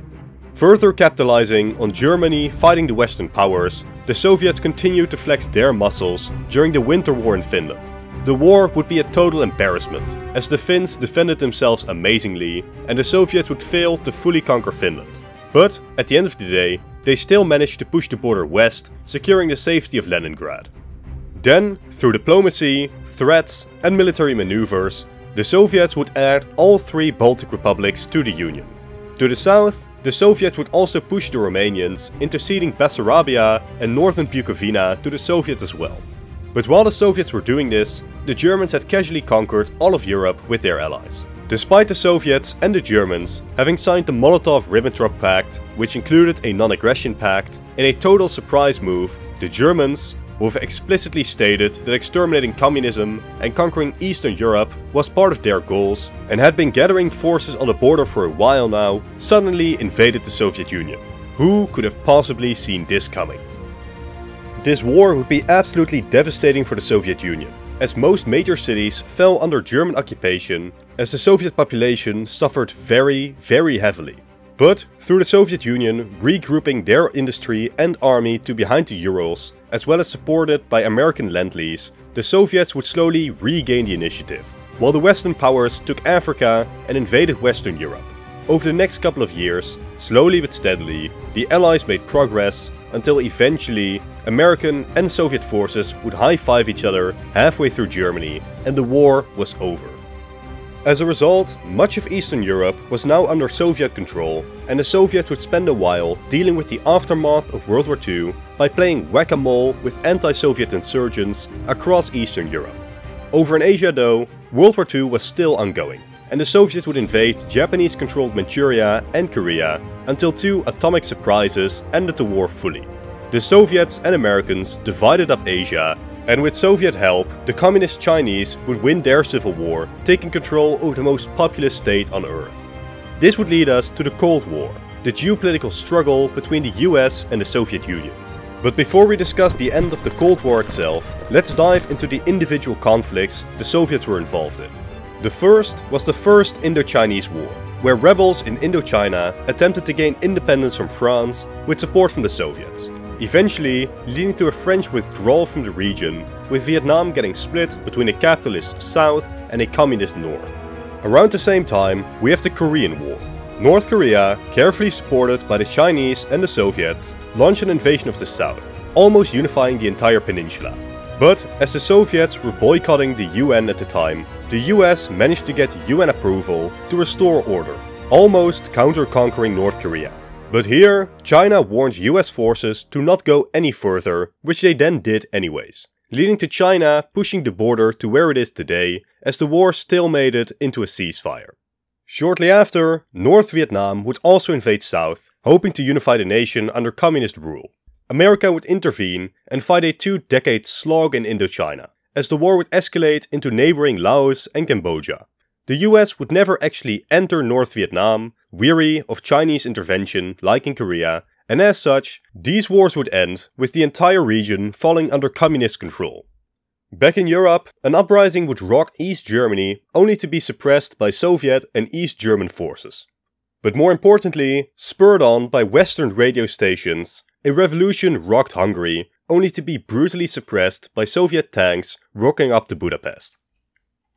Further capitalizing on Germany fighting the Western powers, the Soviets continued to flex their muscles during the Winter War in Finland. The war would be a total embarrassment, as the Finns defended themselves amazingly and the Soviets would fail to fully conquer Finland. But, at the end of the day, they still managed to push the border west, securing the safety of Leningrad. Then, through diplomacy, threats and military maneuvers, the Soviets would add all three Baltic republics to the Union. To the south, the Soviets would also push the Romanians into ceding Bessarabia and northern Bukovina to the Soviets as well. But while the Soviets were doing this, the Germans had casually conquered all of Europe with their allies. Despite the Soviets and the Germans having signed the Molotov-Ribbentrop Pact, which included a non-aggression pact, in a total surprise move, the Germans, who have explicitly stated that exterminating communism and conquering Eastern Europe was part of their goals, and had been gathering forces on the border for a while now, suddenly invaded the Soviet Union. Who could have possibly seen this coming? This war would be absolutely devastating for the Soviet Union, as most major cities fell under German occupation, as the Soviet population suffered very heavily. But through the Soviet Union regrouping their industry and army to behind the Urals, as well as supported by American Lend-Lease, the Soviets would slowly regain the initiative, while the Western powers took Africa and invaded Western Europe. Over the next couple of years, slowly but steadily, the Allies made progress until eventually American and Soviet forces would high-five each other halfway through Germany and the war was over. As a result, much of Eastern Europe was now under Soviet control, and the Soviets would spend a while dealing with the aftermath of World War II by playing whack-a-mole with anti-Soviet insurgents across Eastern Europe. Over in Asia though, World War II was still ongoing, and the Soviets would invade Japanese-controlled Manchuria and Korea until two atomic surprises ended the war fully. The Soviets and Americans divided up Asia, and with Soviet help, the Communist Chinese would win their civil war, taking control over the most populous state on Earth. This would lead us to the Cold War, the geopolitical struggle between the US and the Soviet Union. But before we discuss the end of the Cold War itself, let's dive into the individual conflicts the Soviets were involved in. The first was the First Indo-Chinese War, where rebels in Indochina attempted to gain independence from France with support from the Soviets, eventually leading to a French withdrawal from the region, with Vietnam getting split between a capitalist South and a communist North. Around the same time, we have the Korean War. North Korea, carefully supported by the Chinese and the Soviets, launched an invasion of the South, almost unifying the entire peninsula. But as the Soviets were boycotting the UN at the time, the US managed to get UN approval to restore order, almost counter-conquering North Korea. But here, China warned US forces to not go any further, which they then did anyways, leading to China pushing the border to where it is today, as the war stalemated into a ceasefire. Shortly after, North Vietnam would also invade South, hoping to unify the nation under communist rule. America would intervene and fight a 2-decade slog in Indochina, as the war would escalate into neighboring Laos and Cambodia. The US would never actually enter North Vietnam, weary of Chinese intervention like in Korea, and as such, these wars would end with the entire region falling under communist control. Back in Europe, an uprising would rock East Germany, only to be suppressed by Soviet and East German forces. But more importantly, spurred on by Western radio stations, a revolution rocked Hungary, only to be brutally suppressed by Soviet tanks rocking up to Budapest.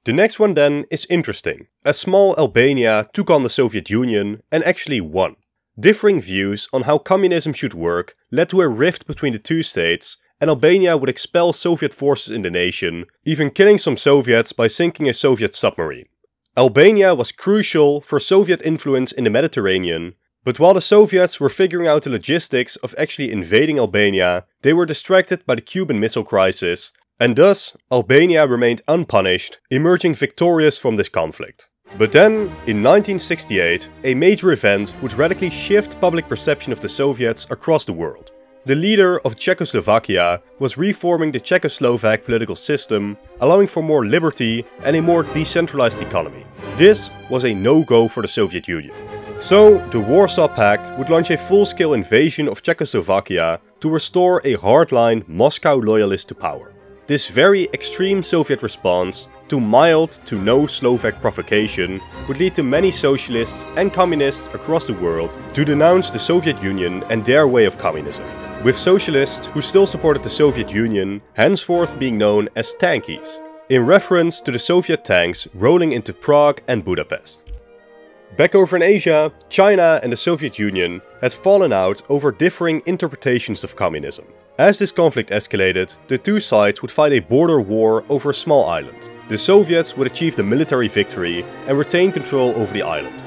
The next one then is interesting, as small Albania took on the Soviet Union and actually won. Differing views on how communism should work led to a rift between the two states, and Albania would expel Soviet forces in the nation, even killing some Soviets by sinking a Soviet submarine. Albania was crucial for Soviet influence in the Mediterranean, but while the Soviets were figuring out the logistics of actually invading Albania, they were distracted by the Cuban Missile Crisis, and thus Albania remained unpunished, emerging victorious from this conflict. But then, in 1968, a major event would radically shift public perception of the Soviets across the world. The leader of Czechoslovakia was reforming the Czechoslovak political system, allowing for more liberty and a more decentralized economy. This was a no-go for the Soviet Union. So, the Warsaw Pact would launch a full-scale invasion of Czechoslovakia to restore a hardline Moscow loyalist to power. This very extreme Soviet response to mild to no Slovak provocation would lead to many socialists and communists across the world to denounce the Soviet Union and their way of communism, with socialists who still supported the Soviet Union henceforth being known as tankies, in reference to the Soviet tanks rolling into Prague and Budapest. Back over in Asia, China and the Soviet Union had fallen out over differing interpretations of communism. As this conflict escalated, the two sides would fight a border war over a small island. The Soviets would achieve the military victory and retain control over the island.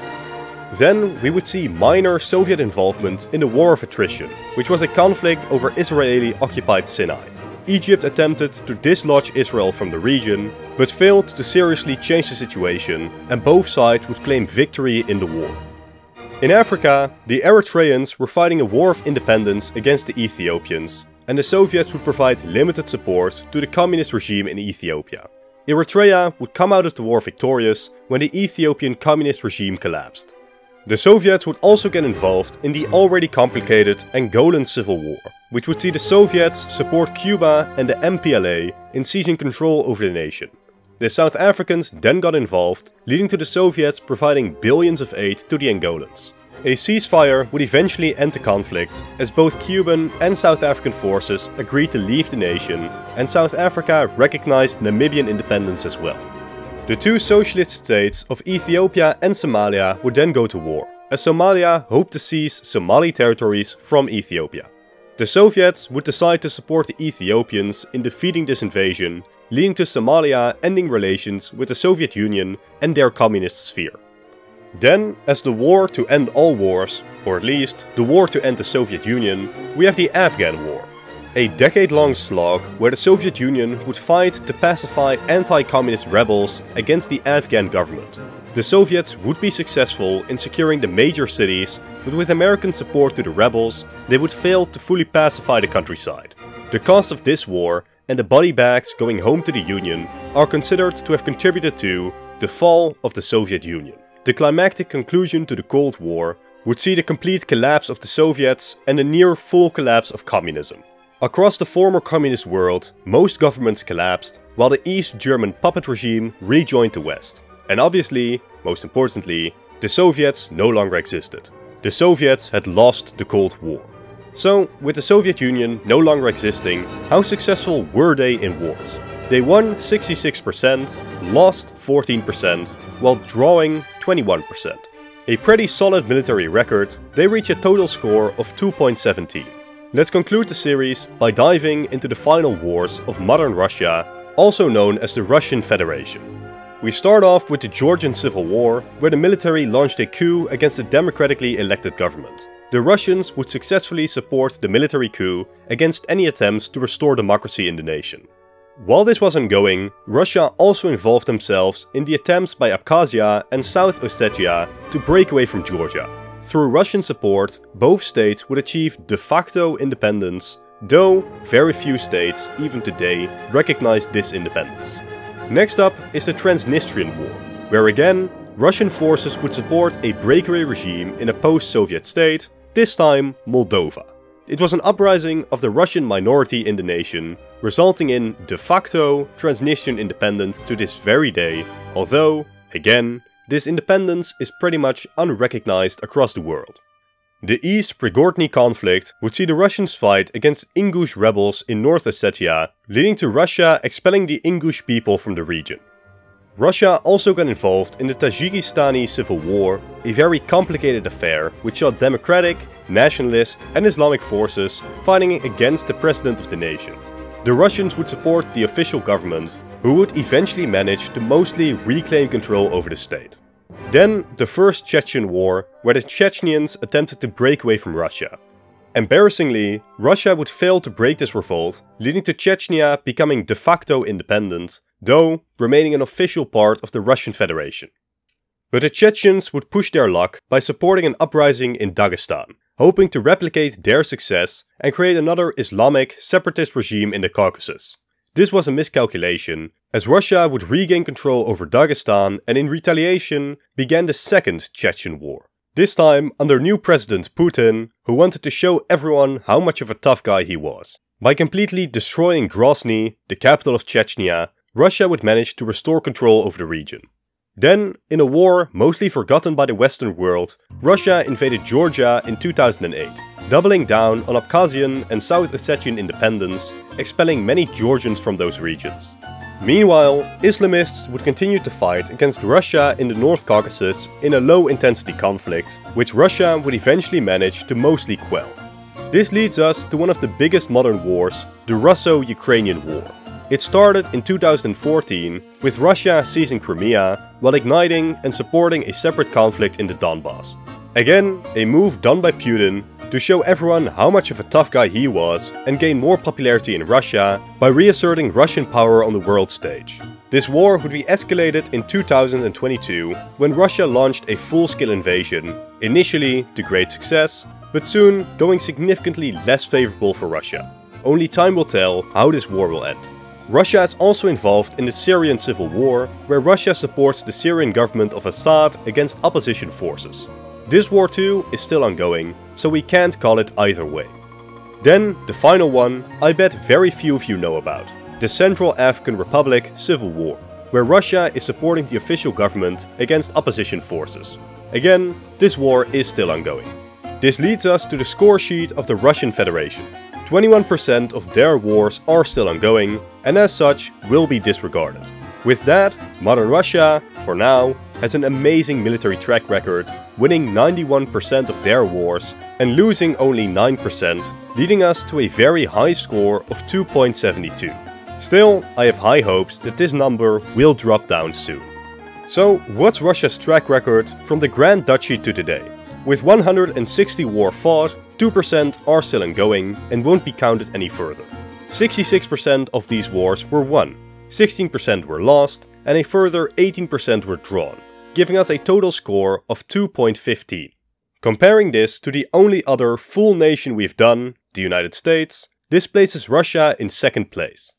Then we would see minor Soviet involvement in the War of Attrition, which was a conflict over Israeli-occupied Sinai. Egypt attempted to dislodge Israel from the region, but failed to seriously change the situation, and both sides would claim victory in the war. In Africa, the Eritreans were fighting a war of independence against the Ethiopians, and the Soviets would provide limited support to the communist regime in Ethiopia. Eritrea would come out of the war victorious when the Ethiopian communist regime collapsed. The Soviets would also get involved in the already complicated Angolan Civil War, which would see the Soviets support Cuba and the MPLA in seizing control over the nation. The South Africans then got involved, leading to the Soviets providing billions of aid to the Angolans. A ceasefire would eventually end the conflict, as both Cuban and South African forces agreed to leave the nation, and South Africa recognized Namibian independence as well. The two socialist states of Ethiopia and Somalia would then go to war, as Somalia hoped to seize Somali territories from Ethiopia. The Soviets would decide to support the Ethiopians in defeating this invasion, leading to Somalia ending relations with the Soviet Union and their communist sphere. Then, as the war to end all wars, or at least the war to end the Soviet Union, we have the Afghan War. A decade-long slog where the Soviet Union would fight to pacify anti-communist rebels against the Afghan government. The Soviets would be successful in securing the major cities, but with American support to the rebels, they would fail to fully pacify the countryside. The cost of this war and the body bags going home to the Union are considered to have contributed to the fall of the Soviet Union. The climactic conclusion to the Cold War would see the complete collapse of the Soviets and the near full collapse of communism. Across the former communist world, most governments collapsed, while the East German puppet regime rejoined the West. And obviously, most importantly, the Soviets no longer existed. The Soviets had lost the Cold War. So, with the Soviet Union no longer existing, how successful were they in wars? They won 66%, lost 14%, while drawing 21%. A pretty solid military record, they reach a total score of 2.17. Let's conclude the series by diving into the final wars of modern Russia, also known as the Russian Federation. We start off with the Georgian Civil War, where the military launched a coup against the democratically elected government. The Russians would successfully support the military coup against any attempts to restore democracy in the nation. While this was ongoing, Russia also involved themselves in the attempts by Abkhazia and South Ossetia to break away from Georgia. Through Russian support, both states would achieve de facto independence, though very few states, even today, recognize this independence. Next up is the Transnistrian War, where again, Russian forces would support a breakaway regime in a post-Soviet state, this time Moldova. It was an uprising of the Russian minority in the nation, resulting in de facto Transnistrian independence to this very day, although, again, this independence is pretty much unrecognized across the world. The East Prigorny conflict would see the Russians fight against Ingush rebels in North Ossetia, leading to Russia expelling the Ingush people from the region. Russia also got involved in the Tajikistani Civil War, a very complicated affair which saw democratic, nationalist and Islamic forces fighting against the president of the nation. The Russians would support the official government, who would eventually manage to mostly reclaim control over the state. Then the First Chechen War, where the Chechens attempted to break away from Russia. Embarrassingly, Russia would fail to break this revolt, leading to Chechnya becoming de facto independent, though remaining an official part of the Russian Federation. But the Chechens would push their luck by supporting an uprising in Dagestan, hoping to replicate their success and create another Islamic separatist regime in the Caucasus. This was a miscalculation, as Russia would regain control over Dagestan and in retaliation began the Second Chechen War. This time under new President Putin, who wanted to show everyone how much of a tough guy he was. By completely destroying Grozny, the capital of Chechnya, Russia would manage to restore control over the region. Then, in a war mostly forgotten by the Western world, Russia invaded Georgia in 2008, doubling down on Abkhazian and South Ossetian independence, expelling many Georgians from those regions. Meanwhile, Islamists would continue to fight against Russia in the North Caucasus in a low-intensity conflict, which Russia would eventually manage to mostly quell. This leads us to one of the biggest modern wars, the Russo-Ukrainian War. It started in 2014, with Russia seizing Crimea, while igniting and supporting a separate conflict in the Donbass. Again, a move done by Putin to show everyone how much of a tough guy he was and gain more popularity in Russia by reasserting Russian power on the world stage. This war would be escalated in 2022 when Russia launched a full-scale invasion, initially to great success, but soon going significantly less favorable for Russia. Only time will tell how this war will end. Russia is also involved in the Syrian civil war, where Russia supports the Syrian government of Assad against opposition forces. This war too is still ongoing, so we can't call it either way. Then, the final one, I bet very few of you know about. The Central African Republic Civil War, where Russia is supporting the official government against opposition forces. Again, this war is still ongoing. This leads us to the score sheet of the Russian Federation. 21% of their wars are still ongoing, and as such will be disregarded. With that, modern Russia, for now, has an amazing military track record, winning 91% of their wars and losing only 9%, leading us to a very high score of 2.72. Still, I have high hopes that this number will drop down soon. So, what's Russia's track record from the Grand Duchy to today? With 160 war fought, 2% are still ongoing and won't be counted any further. 66% of these wars were won, 16% were lost, and a further 18% were drawn, giving us a total score of 2.15. Comparing this to the only other full nation we've done, the United States, this places Russia in second place.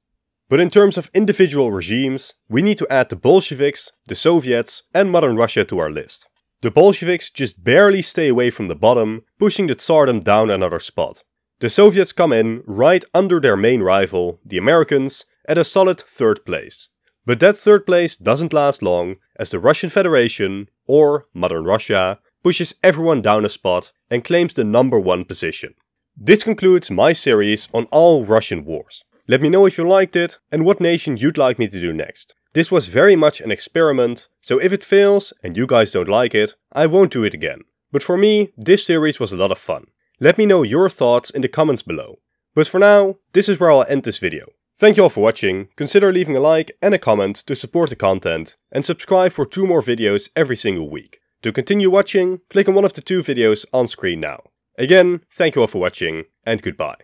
But in terms of individual regimes, we need to add the Bolsheviks, the Soviets, and modern Russia to our list. The Bolsheviks just barely stay away from the bottom, pushing the Tsardom down another spot. The Soviets come in right under their main rival, the Americans, at a solid third place. But that third place doesn't last long, as the Russian Federation, or modern Russia, pushes everyone down a spot and claims the #1 position. This concludes my series on all Russian wars. Let me know if you liked it and what nation you'd like me to do next. This was very much an experiment, so if it fails and you guys don't like it, I won't do it again. But for me, this series was a lot of fun. Let me know your thoughts in the comments below. But for now, this is where I'll end this video. Thank you all for watching, consider leaving a like and a comment to support the content, and subscribe for 2 more videos every single week. To continue watching, click on one of the 2 videos on screen now. Again, thank you all for watching, and goodbye.